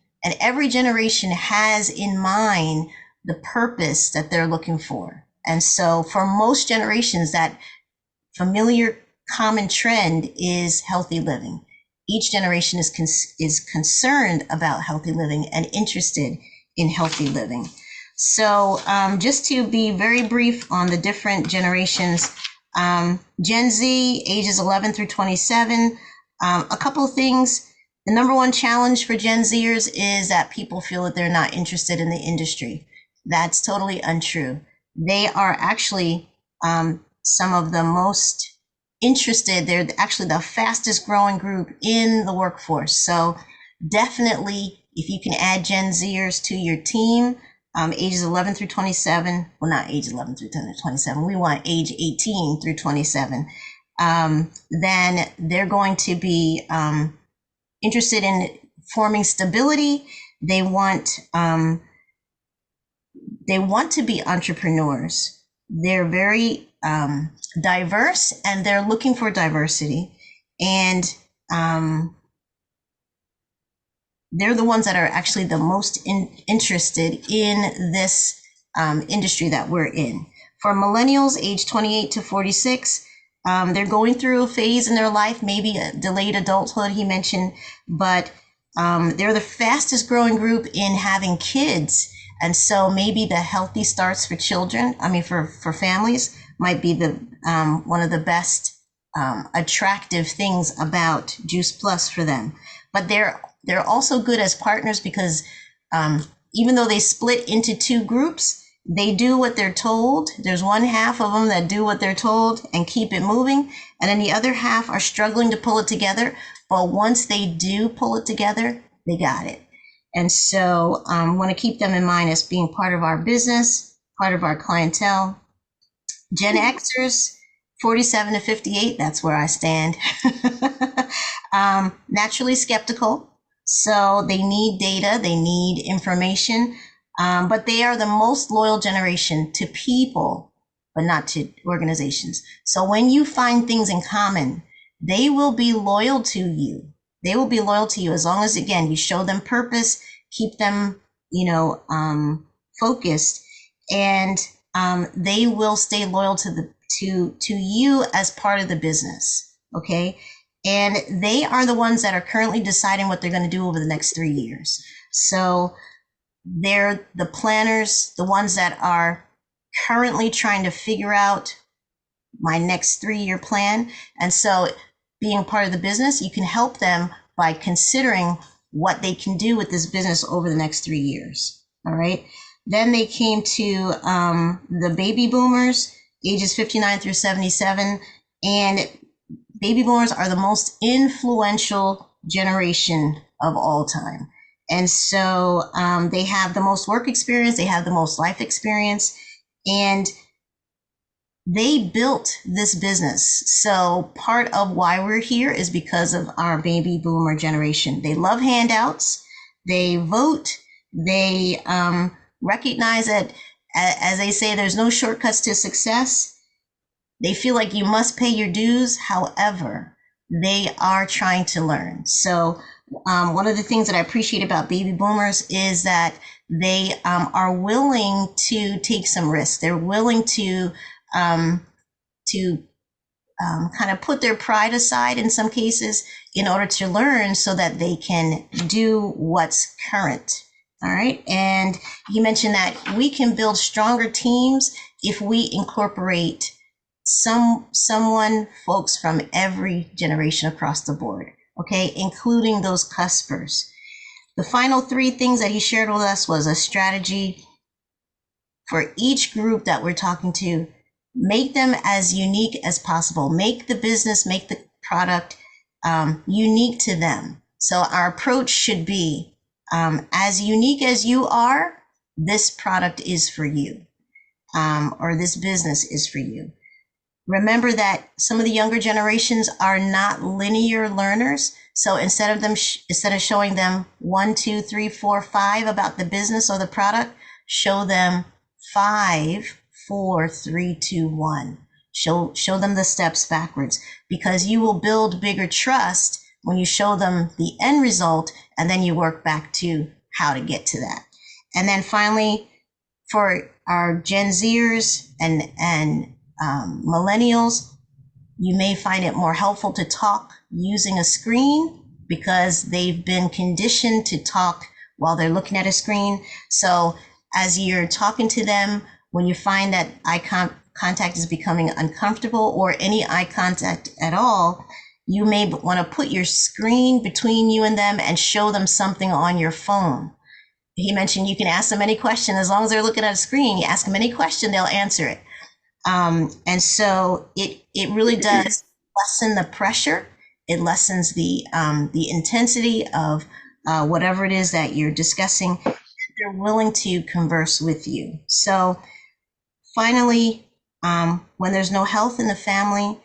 has in mind the purpose that they're looking for. And so for most generations, that familiar common trend is healthy living. Each generation is concerned about healthy living and interested in healthy living. So just to be very brief on the different generations, Gen Z, ages 11 through 27, a couple of things. The number one challenge for Gen Zers is that people feel that they're not interested in the industry. That's totally untrue. They are actually some of the most interested. They're actually the fastest growing group in the workforce. So definitely, if you can add Gen Zers to your team, ages 11 through 27, well, not age 11 through 27, we want age 18 through 27, then they're going to be interested in forming stability. They want to be entrepreneurs. They're very diverse, and they're looking for diversity. And they're the ones that are actually the most interested in this industry that we're in. For millennials, age 28 to 46, they're going through a phase in their life, maybe a delayed adulthood, he mentioned, but they're the fastest growing group in having kids. And so maybe the healthy starts for children, for families, might be the one of the best attractive things about Juice Plus for them. But they're also good as partners because even though they split into two groups, they do what they're told. There's one half of them that do what they're told and keep it moving. And then the other half are struggling to pull it together. But once they do pull it together, they got it. And so I want to keep them in mind as being part of our business, part of our clientele. Gen Xers, 47 to 58, that's where I stand. Naturally skeptical. So they need data, they need information, but they are the most loyal generation to people, but not to organizations. So when you find things in common, they will be loyal to you. They will be loyal to you as long as, again, you show them purpose, keep them, focused, and they will stay loyal to you as part of the business. Okay. And they are the ones that are currently deciding what they're going to do over the next 3 years. So they're the planners, the ones that are currently trying to figure out my next 3-year plan. And so being part of the business, you can help them by considering what they can do with this business over the next 3 years. All right. Then they came to the baby boomers, ages 59 through 77. And baby boomers are the most influential generation of all time. And so they have the most work experience, they have the most life experience, and they built this business. So part of why we're here is because of our baby boomer generation. They love handouts, they vote, they recognize that, as they say, there's no shortcuts to success. They feel like you must pay your dues. However, they are trying to learn. So one of the things that I appreciate about baby boomers is that they are willing to take some risks. They're willing to kind of put their pride aside in some cases in order to learn so that they can do what's current. All right. And you mentioned that we can build stronger teams if we incorporate folks from every generation across the board, okay, including those cuspers. The final 3 things that he shared with us was a strategy for each group that we're talking to. Make them as unique as possible. Make the business, make the product unique to them. So our approach should be as unique as you are, this product is for you, or this business is for you. Remember that some of the younger generations are not linear learners. So instead of showing them 1, 2, 3, 4, 5 about the business or the product, show them 5, 4, 3, 2, 1. Show them the steps backwards, because you will build bigger trust when you show them the end result, and then you work back to how to get to that. And then finally, For our Gen Zers and millennials, you may find it more helpful to talk using a screen because they've been conditioned to talk while they're looking at a screen. So as you're talking to them, when you find that eye contact is becoming uncomfortable, or any eye contact at all, you may want to put your screen between you and them and show them something on your phone. He mentioned you can ask them any question. As long as they're looking at a screen, you ask them any question, they'll answer it. And so it really does lessen the pressure. It lessens the intensity of whatever it is that you're discussing. They're willing to converse with you. So finally, when there's no health in the family,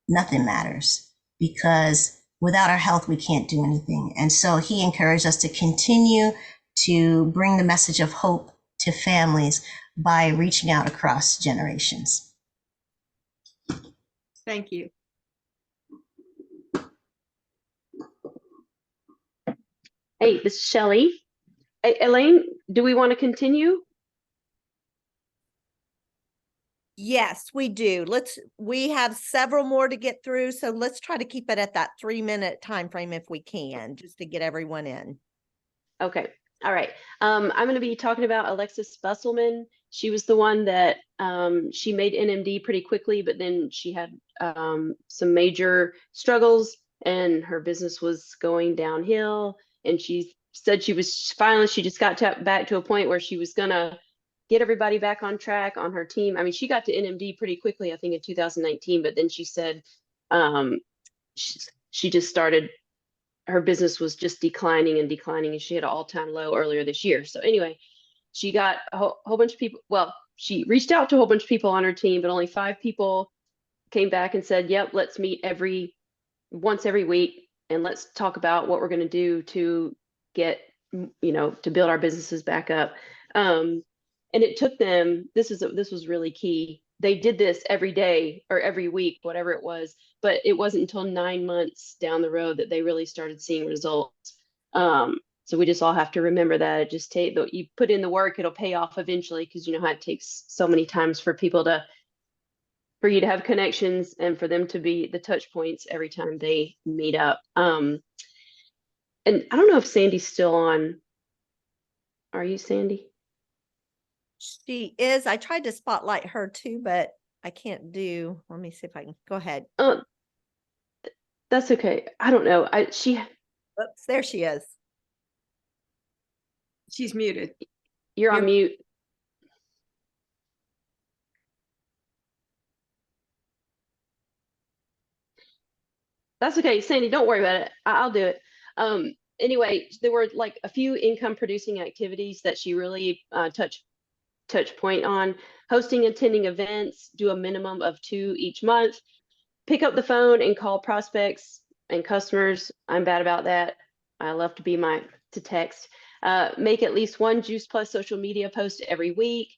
nothing matters, because without our health, we can't do anything. And so he encouraged us to continue to bring the message of hope to families by reaching out across generations. Thank you. Hey, this is Shelley. Elaine, do we want to continue? Yes, we do. We have several more to get through, so let's try to keep it at that 3-minute time frame if we can, just to get everyone in. Okay. All right. I'm going to be talking about Alexis Busselman. She was the one that she made NMD pretty quickly, but then she had some major struggles and her business was going downhill. And she said she just got back to a point where she was going to get everybody back on track on her team. I mean, she got to NMD pretty quickly, I think in 2019, but then she said she just started, her business was just declining and declining, and she had an all-time low earlier this year. So anyway, she got a whole bunch of people. Well, she reached out to a whole bunch of people on her team, but only 5 people came back and said, yep, let's meet once every week and let's talk about what we're going to do to get, to build our businesses back up. And it took them, this was really key. They did this every day or every week, whatever it was, but it wasn't until 9 months down the road that they really started seeing results. So we just all have to remember that it just you put in the work, it'll pay off eventually, because you know how it takes so many times for you to have connections and for them to be the touch points every time they meet up. And I don't know if Sandy's still on. Are you, Sandy? She is. I tried to spotlight her too, but I can't do. Let me see if I can. Go ahead. That's okay. I don't know. Oops, there she is. She's muted. You're on mute. That's okay, Sandy, don't worry about it. I'll do it. Anyway, there were like a few income producing activities that she really touch point on: hosting, attending events, do a minimum of 2 each month, pick up the phone and call prospects and customers. I'm bad about that. I love to text. Make at least 1 Juice Plus social media post every week,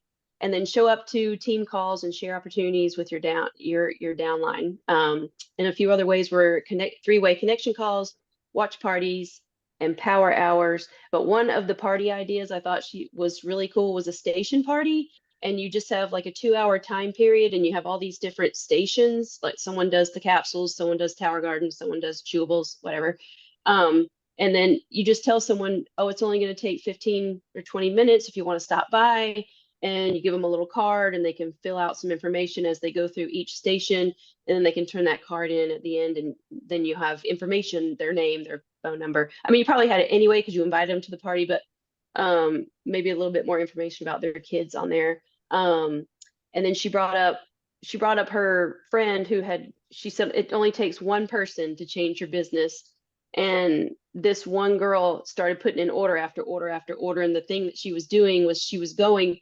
and then show up to team calls and share opportunities with your downline. And a few other ways were 3-way connection calls, watch parties, and power hours. But one of the party ideas I thought was really cool was a station party. And you just have like a 2-hour time period, and you have all these different stations. Like someone does the capsules, someone does Tower Garden, someone does chewables, whatever. And then you just tell someone, oh, it's only going to take 15 or 20 minutes if you want to stop by. And you give them a little card, and they can fill out some information as they go through each station. And then they can turn that card in at the end. And then you have information, their name, their phone number. I mean, you probably had it anyway because you invited them to the party, but maybe a little bit more information about their kids on there. And then she brought up her friend she said it only takes one person to change your business. And this one girl started putting in order after order after order. And the thing that she was doing was she was talking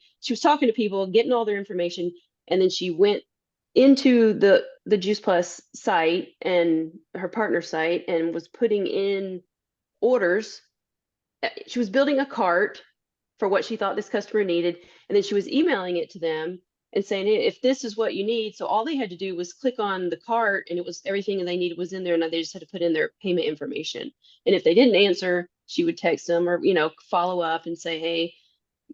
to people, getting all their information. And then she went into the Juice Plus site and her partner site and was putting in orders. She was building a cart for what she thought this customer needed. And then she was emailing it to them and saying, hey, if this is what you need. So all they had to do was click on the cart, and it was everything they needed was in there. And they just had to put in their payment information. And if they didn't answer, she would text them or, follow up and say, hey,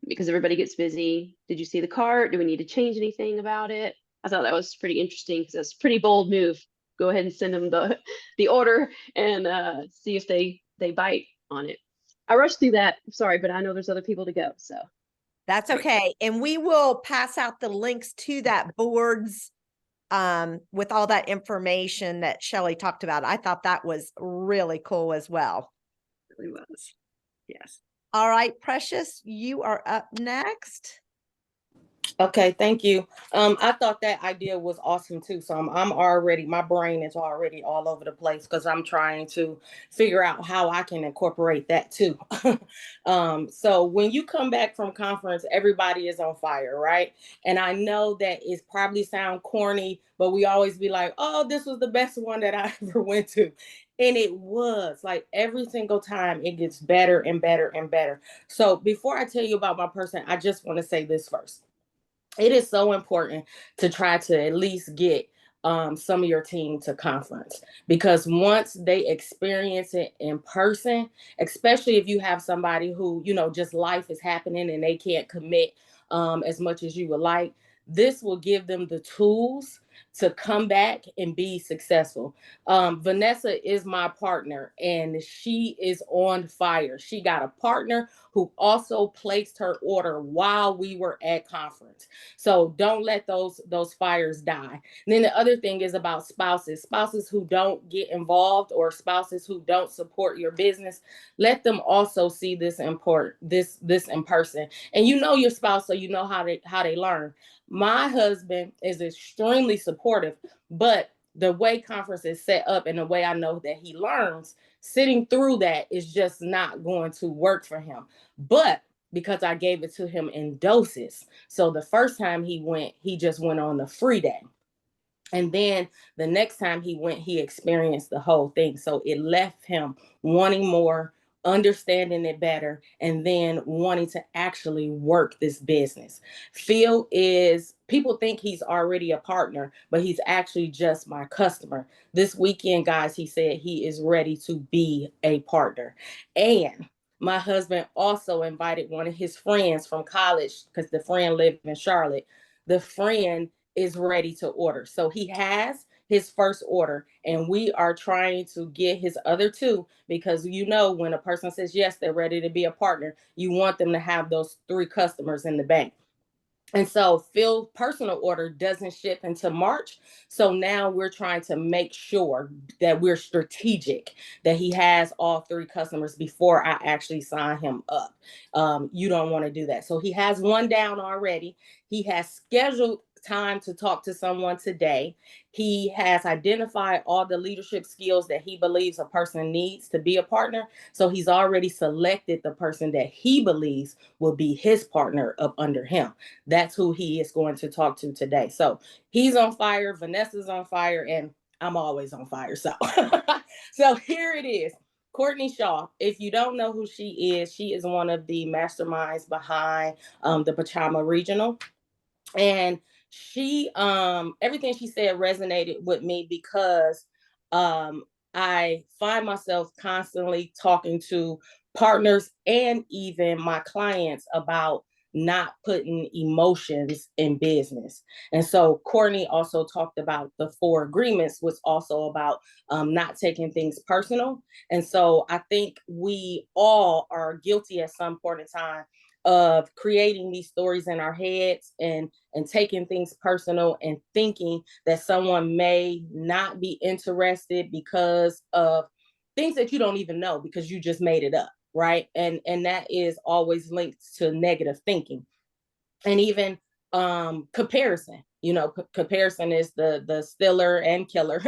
because everybody gets busy. Did you see the cart? Do we need to change anything about it? I thought that was pretty interesting because that's a pretty bold move. Go ahead and send them the order and see if they bite on it. I rushed through that. Sorry, but I know there's other people to go. So That's okay. And we will pass out the links to that boards with all that information that Shelley talked about. I thought that was really cool as well. It really was. Yes. All right, Precious, you are up next. Okay, thank you. I thought that idea was awesome too. So I'm already, my brain is already all over the place because I'm trying to figure out how I can incorporate that too. So when you come back from conference, everybody is on fire, right? And I know that it probably sound corny, but we always be like, oh, this was the best one that I ever went to. And it was like every single time it gets better and better and better. So before I tell you about my person, I just want to say this first. It is so important to try to at least get some of your team to conference, because once they experience it in person, especially if you have somebody who, you know, just life is happening and they can't commit as much as you would like, this will give them the tools to come back and be successful. Vanessa is my partner and she is on fire. She got a partner who also placed her order while we were at conference. So don't let those fires die. And then the other thing is about spouses who don't get involved or spouses who don't support your business. Let them also see this in person. And you know your spouse, so you know how they learn. My husband is extremely supportive, but the way conference is set up and the way I know that he learns, sitting through that is just not going to work for him. But because I gave it to him in doses. So the first time he went, he just went on the free day. And then the next time he went, he experienced the whole thing. So it left him wanting more, understanding it better, and then wanting to actually work this business. Phil is, people think he's already a partner, but he's actually just my customer. This weekend, guys, he said he is ready to be a partner. And my husband also invited one of his friends from college because the friend lived in Charlotte. The friend is ready to order. So he has his first order and we are trying to get his other two, because you know when a person says yes, they're ready to be a partner, you want them to have those 3 customers in the bank. And so Phil's personal order doesn't ship until March. So now we're trying to make sure that we're strategic, that he has all 3 customers before I actually sign him up. You don't want to do that. So he has one down already. He has scheduled time to talk to someone today. He has identified all the leadership skills that he believes a person needs to be a partner. So he's already selected the person that he believes will be his partner up under him. That's who he is going to talk to today. So he's on fire, Vanessa's on fire, and I'm always on fire. So, so here it is. Courtney Shaw, if you don't know who she is one of the masterminds behind the Pachama Regional. And she, everything she said resonated with me because I find myself constantly talking to partners and even my clients about not putting emotions in business. And so Courtney also talked about the 4 agreements, was also about not taking things personal. And so I think we all are guilty at some point in time of creating these stories in our heads and taking things personal and thinking that someone may not be interested because of things that you don't even know because you just made it up, right? And that is always linked to negative thinking. And even comparison, you know, comparison is the stiller and killer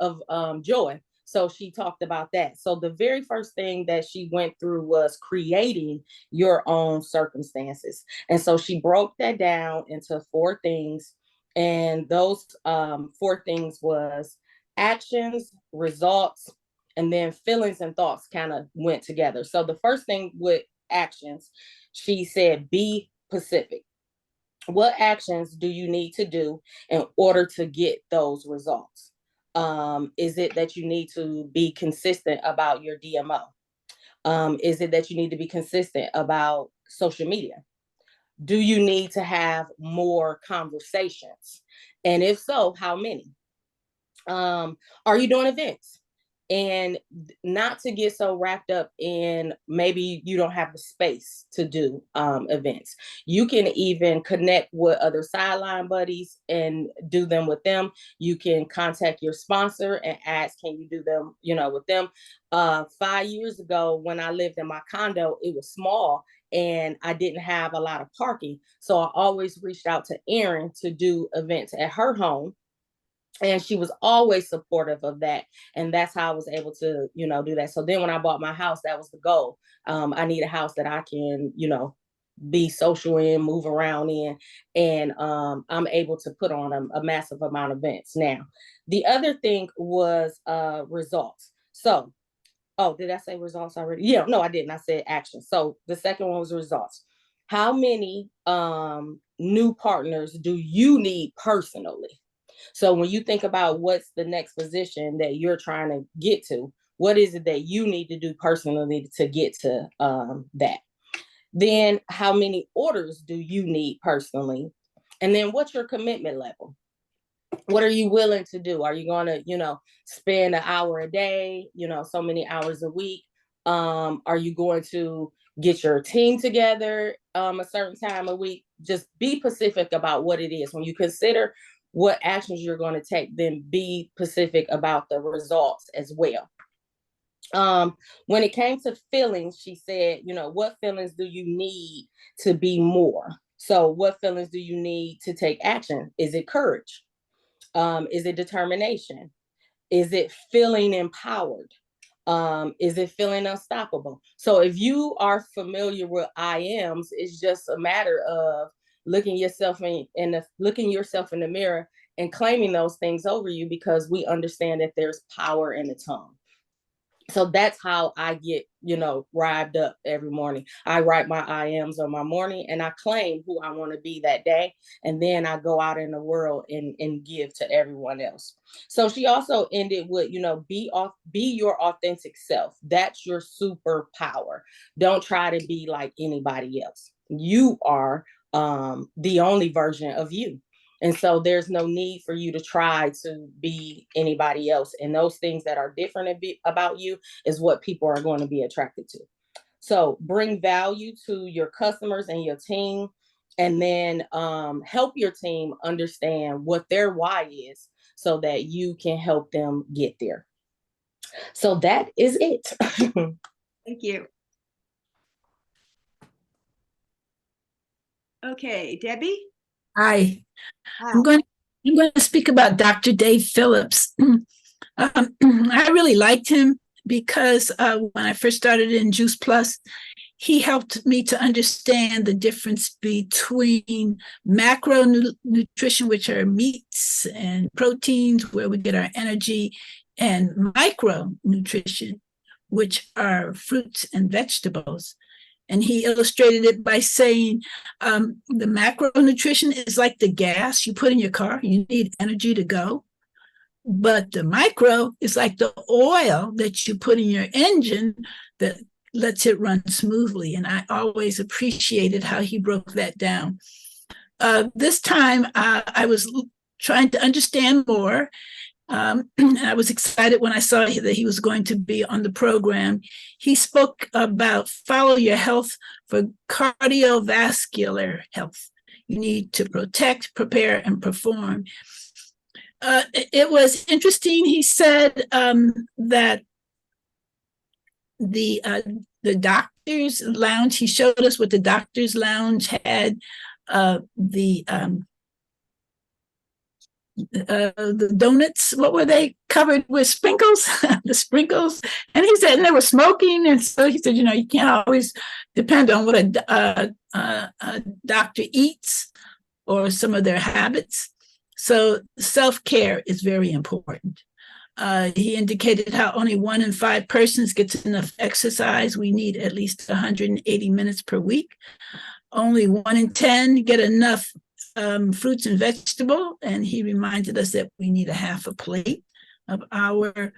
of joy. So she talked about that. So the very first thing that she went through was creating your own circumstances. And so she broke that down into 4 things. And those 4 things was actions, results, and then feelings and thoughts kind of went together. So the first thing with actions, she said, be specific. What actions do you need to do in order to get those results? Is it that you need to be consistent about your DMO? Is it that you need to be consistent about social media? Do you need to have more conversations? And if so, how many? Are you doing events? And not to get so wrapped up in maybe you don't have the space to do events. You can even connect with other sideline buddies and do them with them. You can contact your sponsor and ask, can you do them, with them? 5 years ago, when I lived in my condo, it was small and I didn't have a lot of parking. So I always reached out to Erin to do events at her home. And she was always supportive of that. And that's how I was able to, do that. So then when I bought my house, that was the goal. I need a house that I can, be social in, move around in, and I'm able to put on a massive amount of events. Now, the other thing was results. So, did I say results already? Yeah, no, I didn't. I said action. So the second one was results. How many new partners do you need personally? So when you think about what's the next position that you're trying to get to, what is it that you need to do personally to get to that? Then how many orders do you need personally? And then what's your commitment level? What are you willing to do? Are you going to, spend an hour a day, so many hours a week? Are you going to get your team together a certain time a week? Just be specific about what it is. When you consider what actions you're going to take, then be specific about the results as well. When it came to feelings, she said, what feelings do you need to be more? So what feelings do you need to take action? Is it courage? Is it determination? Is it feeling empowered? Is it feeling unstoppable? So if you are familiar with IAMs, it's just a matter of looking yourself in the mirror and claiming those things over you, because we understand that there's power in the tongue. So that's how I get, riled up every morning. I write my IAMs on my morning and I claim who I want to be that day. And then I go out in the world and give to everyone else. So she also ended with, be your authentic self. That's your superpower. Don't try to be like anybody else. You are the only version of you. And so there's no need for you to try to be anybody else. And those things that are different about you is what people are going to be attracted to. So bring value to your customers and your team, and then help your team understand what their why is so that you can help them get there. So that is it. Thank you. Okay, Debbie? Hi. I'm going to speak about Dr. Dave Phillips. I really liked him because when I first started in Juice Plus, he helped me to understand the difference between macronutrition, which are meats and proteins, where we get our energy, and micronutrition, which are fruits and vegetables. And he illustrated it by saying the macronutrition is like the gas you put in your car. You need energy to go. But the micro is like the oil that you put in your engine that lets it run smoothly. And I always appreciated how he broke that down. This time, I was trying to understand more. I was excited when I saw that he was going to be on the program. He spoke about follow your health for cardiovascular health. You need to protect, prepare, and perform. It was interesting. He said that the doctor's lounge, he showed us what the doctor's lounge had, the donuts, what were they, covered with sprinkles? The sprinkles. And he said, and they were smoking. And so he said, you can't always depend on what a doctor eats or some of their habits. So self-care is very important. He indicated how only 1 in 5 persons gets enough exercise. We need at least 180 minutes per week. Only 1 in 10 get enough fruits and vegetable, and he reminded us that we need a half a plate of our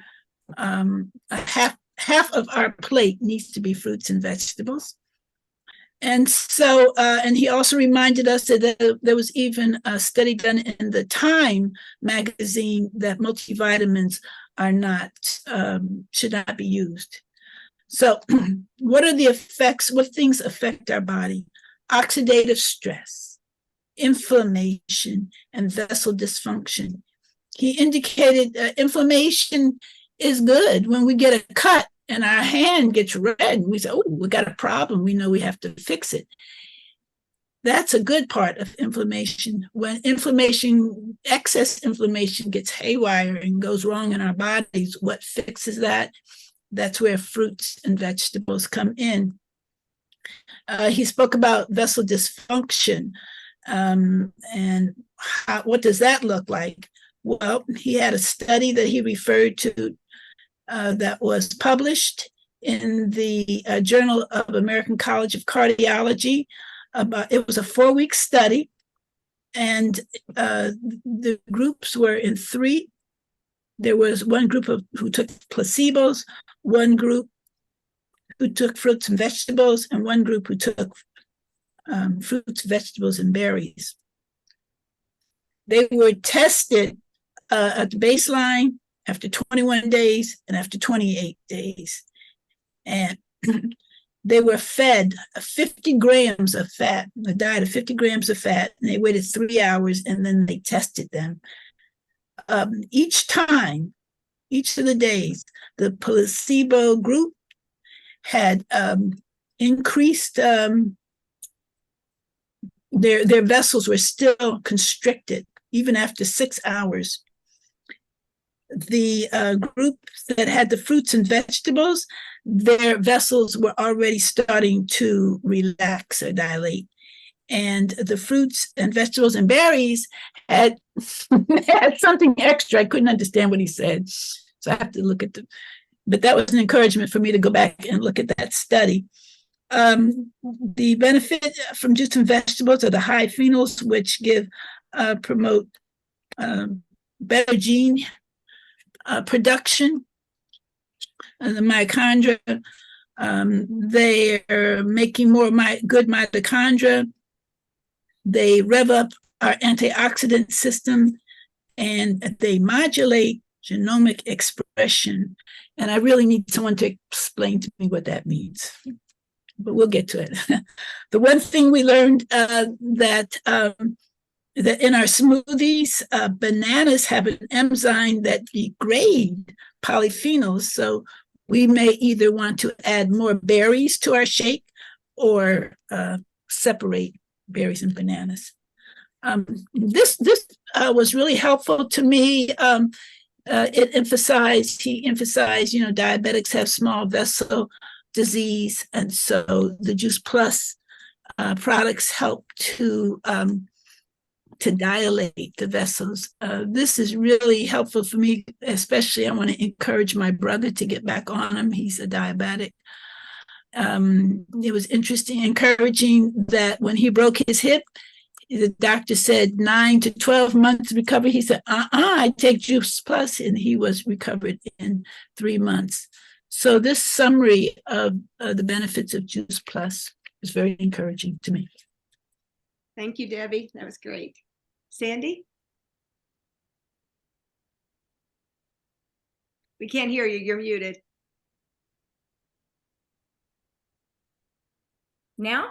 half of our plate needs to be fruits and vegetables. And so, and he also reminded us that there was even a study done in the Time magazine that multivitamins are not, should not be used. So what are the effects? What things affect our body? Oxidative stress, inflammation, and vessel dysfunction. He indicated inflammation is good. When we get a cut and our hand gets red, and we say, oh, we got a problem. We know we have to fix it. That's a good part of inflammation. When inflammation, excess inflammation gets haywire and goes wrong in our bodies, what fixes that? That's where fruits and vegetables come in. He spoke about vessel dysfunction, and what does that look like? Well, he had a study that he referred to that was published in the Journal of American College of Cardiology. It was a 4-week study, and the groups were in 3. There was one group who took placebos, one group who took fruits and vegetables, and one group who took fruits, vegetables, and berries. They were tested at the baseline, after 21 days, and after 28 days. And they were fed 50 grams of fat, a diet of 50 grams of fat, and they waited 3 hours, and then they tested them. Each time, each of the days, the placebo group had increased, their vessels were still constricted, even after 6 hours. The group that had the fruits and vegetables, their vessels were already starting to relax or dilate. And the fruits and vegetables and berries had, had something extra. I couldn't understand what he said. So I have to look at them. But that was an encouragement for me to go back and look at that study. The benefit from juice and vegetables are the high phenols, which promote better gene production, the mitochondria. They are making more good mitochondria. They rev up our antioxidant system, and they modulate genomic expression. And I really need someone to explain to me what that means, but we'll get to it. The one thing we learned that in our smoothies, bananas have an enzyme that degrade polyphenols. So we may either want to add more berries to our shake or separate berries and bananas. This was really helpful to me. He emphasized, diabetics have small vessel disease, and so the Juice Plus products help to dilate the vessels. This is really helpful for me, especially I want to encourage my brother to get back on them. He's a diabetic. It was interesting, encouraging that when he broke his hip, the doctor said 9 to 12 months recovery. He said, I take Juice Plus, and he was recovered in 3 months. So this summary of the benefits of Juice Plus is very encouraging to me. Thank you, Debbie. That was great. Sandy? We can't hear you. You're muted. Now,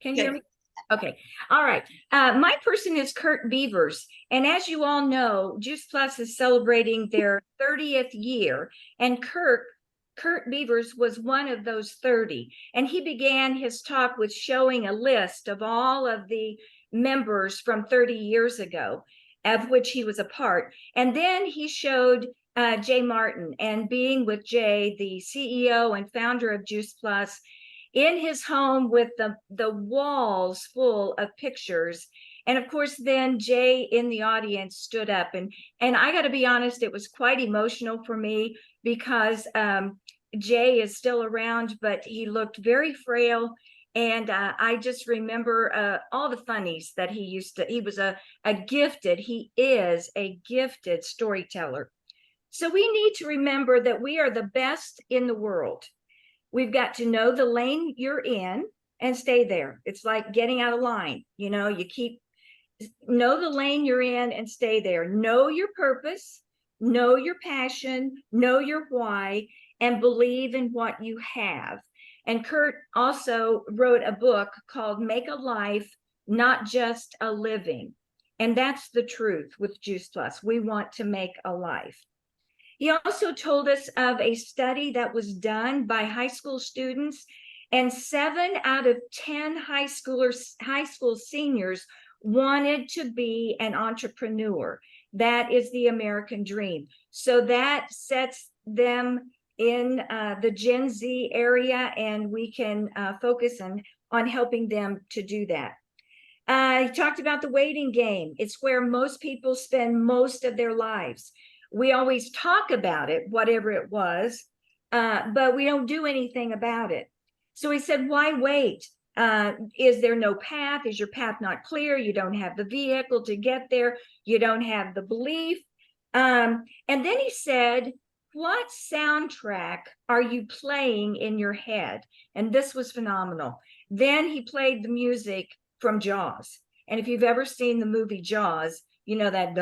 can you hear me? Okay. All right. My person is Kurt Beavers. And as you all know, Juice Plus is celebrating their 30th year. And Kurt Beavers was one of those 30. And he began his talk with showing a list of all of the members from 30 years ago, of which he was a part. And then he showed Jay Martin, and being with Jay, the CEO and founder of Juice Plus, in his home with the walls full of pictures. And of course, then Jay in the audience stood up. And I got to be honest, it was quite emotional for me because Jay is still around, but he looked very frail. And I just remember all the funnies that he used to, he is a gifted storyteller. So we need to remember that we are the best in the world. We've got to know the lane you're in. and stay there. It's like getting out of line. You know, know the lane you're in and stay there. Know your purpose, know your passion, know your why, and believe in what you have. And Kurt also wrote a book called Make a Life, Not Just a Living. And that's the truth with Juice Plus. We want to make a life. He also told us of a study that was done by high school students, and 7 out of 10 high school seniors wanted to be an entrepreneur. That is the American dream. So that sets them in the Gen Z area, and we can focus on helping them to do that. He talked about the waiting game. It's where most people spend most of their lives. We always talk about it, whatever it was, but we don't do anything about it. So he said, why wait? Is there no path? Is your path not clear? You don't have the vehicle to get there. You don't have the belief. And then he said, what soundtrack are you playing in your head? And this was phenomenal. Then he played the music from Jaws. And if you've ever seen the movie Jaws, you know that,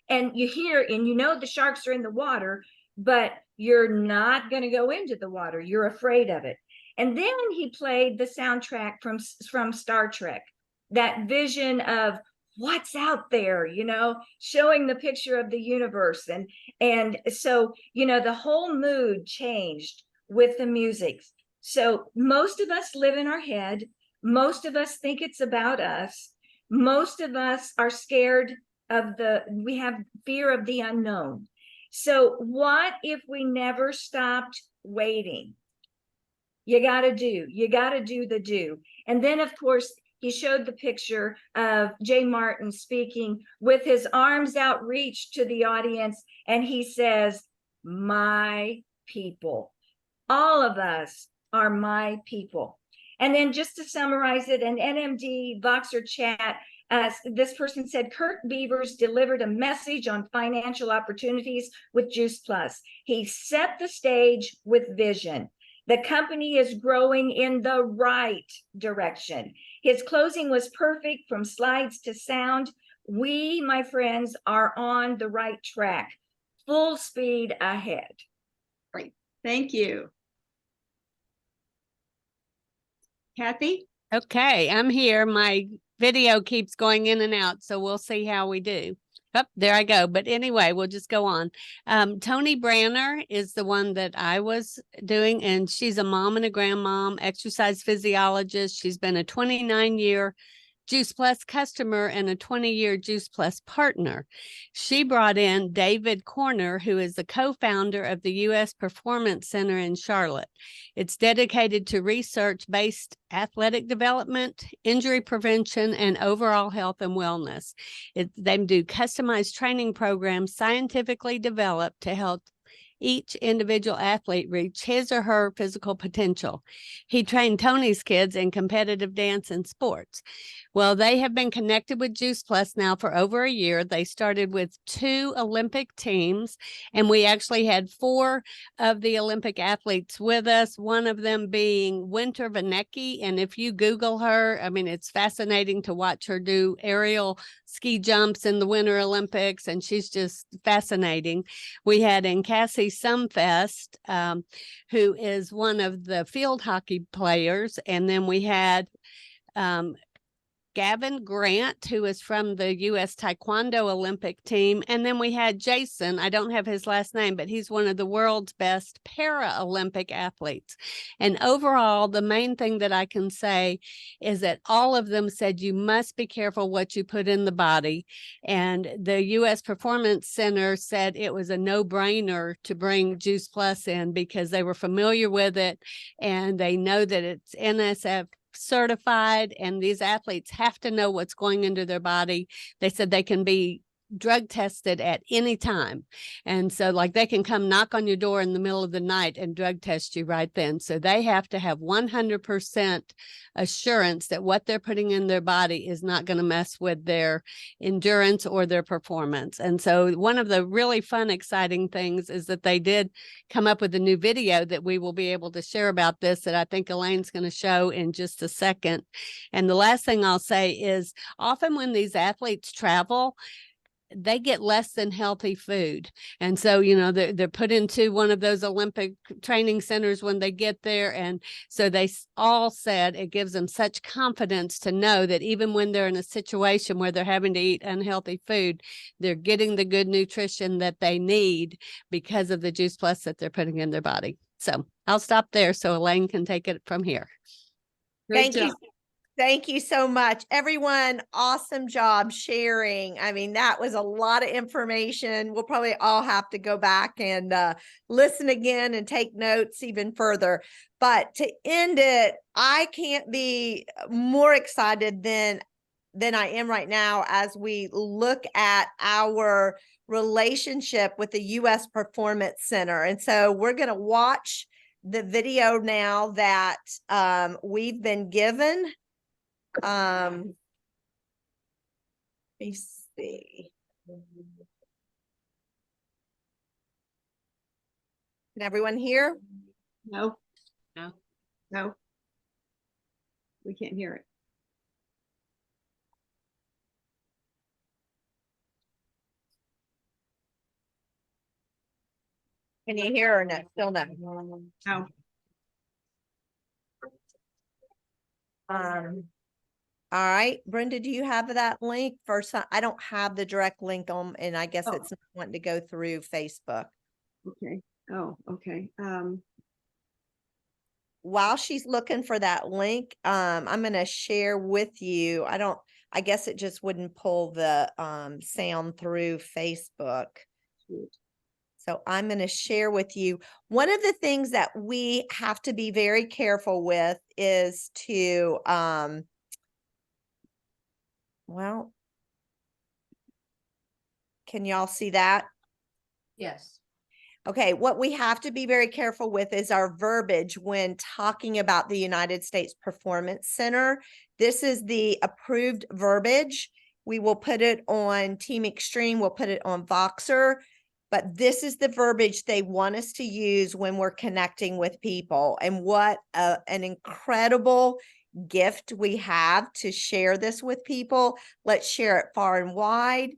and you hear, and you know the sharks are in the water, but you're not going to go into the water. You're afraid of it. And then he played the soundtrack from Star Trek, that vision of what's out there, you know, showing the picture of the universe. And so, you know, the whole mood changed with the music. So most of us live in our head. Most of us think it's about us. Most of us are scared of we have fear of the unknown. So what if we never stopped waiting? You got to do the do. And then, of course, he showed the picture of Jay Martin speaking with his arms outreached to the audience. And he says, my people, all of us are my people. And then just to summarize it, an NMD Voxer chat, this person said, Kurt Beavers delivered a message on financial opportunities with Juice Plus. He set the stage with vision. The company is growing in the right direction. His closing was perfect from slides to sound. We, my friends, are on the right track. Full speed ahead. Great. Thank you. Kathy? Okay, I'm here. My video keeps going in and out, so we'll see how we do. Oh, there I go. But anyway, we'll just go on. Tony Branner is the one that I was doing, and she's a mom and a grandmom, exercise physiologist. She's been a 29-year Juice Plus customer and a 20-year Juice Plus partner. She brought in David Corner, who is the co-founder of the U.S. Performance Center in Charlotte. It's dedicated to research-based athletic development, injury prevention, and overall health and wellness. They do customized training programs scientifically developed to help each individual athlete reach his or her physical potential. He trained Tony's kids in competitive dance and sports. Well, they have been connected with Juice Plus now for over a year. They started with 2 Olympic teams, and we actually had 4 of the Olympic athletes with us, one of them being Winter Vanecki. And if you Google her, I mean, it's fascinating to watch her do aerial ski jumps in the Winter Olympics, and she's just fascinating. We had in Cassie Sumfest, who is one of the field hockey players, and then we had Gavin Grant, who is from the U.S. Taekwondo Olympic team. And then we had Jason, I don't have his last name, but he's one of the world's best para-Olympic athletes. And overall, the main thing that I can say is that all of them said you must be careful what you put in the body. And the U.S. Performance Center said it was a no-brainer to bring Juice Plus in because they were familiar with it and they know that it's NSF certified, and these athletes have to know what's going into their body. They said they can be drug tested at any time. And so like they can come knock on your door in the middle of the night and drug test you right then. So they have to have 100% assurance that what they're putting in their body is not going to mess with their endurance or their performance. And so one of the really fun, exciting things is that they did come up with a new video that we will be able to share about this, that I think Elaine's going to show in just a second. And the last thing I'll say is often when these athletes travel, they get less than healthy food. And so, you know, they're put into one of those Olympic training centers when they get there. And so they all said it gives them such confidence to know that even when they're in a situation where they're having to eat unhealthy food, they're getting the good nutrition that they need because of the Juice Plus that they're putting in their body. So I'll stop there so Elaine can take it from here. Thank you. Thank you so much, everyone. Awesome job sharing. I mean, that was a lot of information. We'll probably all have to go back and listen again and take notes even further. But to end it, I can't be more excited than I am right now as we look at our relationship with the U.S. Performance Center. And so we're going to watch the video now that we've been given. Let me see. Can everyone hear? No, No. no. We can't hear it. Can you hear or no? Still no. No. All right, Brenda, do you have that link for some? I don't have the direct link on, and I guess it's not wanting to go through Facebook. Okay. Oh, okay. While she's looking for that link, I'm going to share with you. I guess it just wouldn't pull the sound through Facebook. So I'm going to share with you. One of the things that we have to be very careful with is to, well, can y'all see that? Yes. Okay, what we have to be very careful with is our verbiage when talking about the United States Performance Center. This is the approved verbiage. We will put it on Team Extreme, we'll put it on Voxer, but this is the verbiage they want us to use when we're connecting with people. And what an incredible gift we have to share this with people. Let's share it far and wide.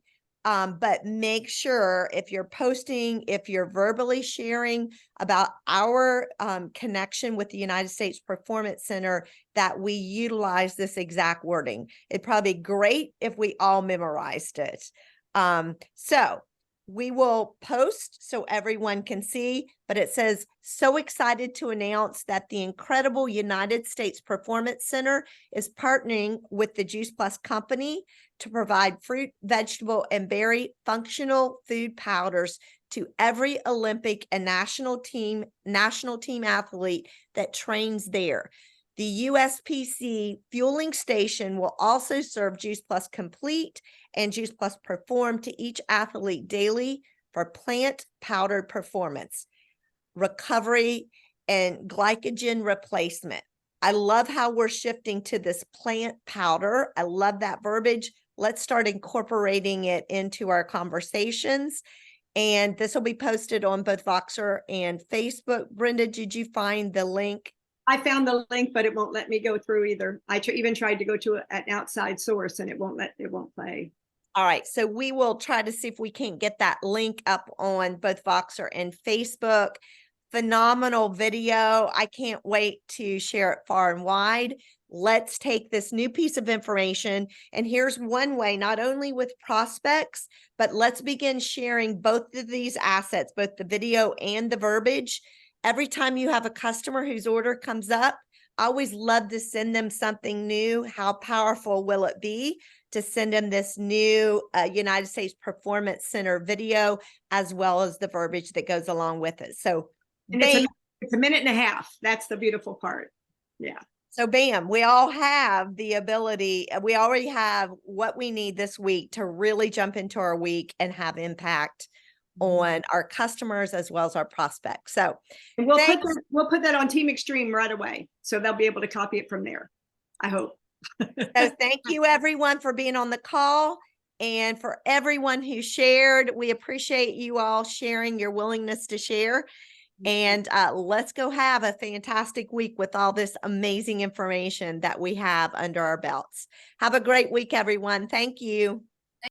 But make sure if you're posting, if you're verbally sharing about our connection with the United States Performance Center, that we utilize this exact wording. It'd probably be great if we all memorized it. So we will post so everyone can see, but it says, so excited to announce that the incredible United States Performance Center is partnering with the Juice Plus company to provide fruit, vegetable, and berry functional food powders to every Olympic and national team athlete that trains there. The USPC fueling station will also serve Juice Plus Complete and Juice Plus Perform to each athlete daily for plant powdered performance, recovery, and glycogen replacement. I love how we're shifting to this plant powder. I love that verbiage. Let's start incorporating it into our conversations. And this will be posted on both Voxer and Facebook. Brenda, did you find the link? I found the link, but it won't let me go through either. I even tried to go to an outside source and it won't play. All right, so we will try to see if we can't get that link up on both Voxer and Facebook. Phenomenal video. I can't wait to share it far and wide. Let's take this new piece of information. And here's one way, not only with prospects, but let's begin sharing both of these assets, both the video and the verbiage. Every time you have a customer whose order comes up, I always love to send them something new. How powerful will it be to send them this new United States Performance Center video, as well as the verbiage that goes along with it? So and it's a minute and a half. That's the beautiful part. Yeah. So bam, we all have the ability, we already have what we need this week to really jump into our week and have impact on our customers as well as our prospects. So And we'll thanks. we'll put that on Team Extreme right away. So they'll be able to copy it from there. I hope. So thank you everyone for being on the call and for everyone who shared. We appreciate you all sharing your willingness to share. And let's go have a fantastic week with all this amazing information that we have under our belts. Have a great week, everyone. Thank you.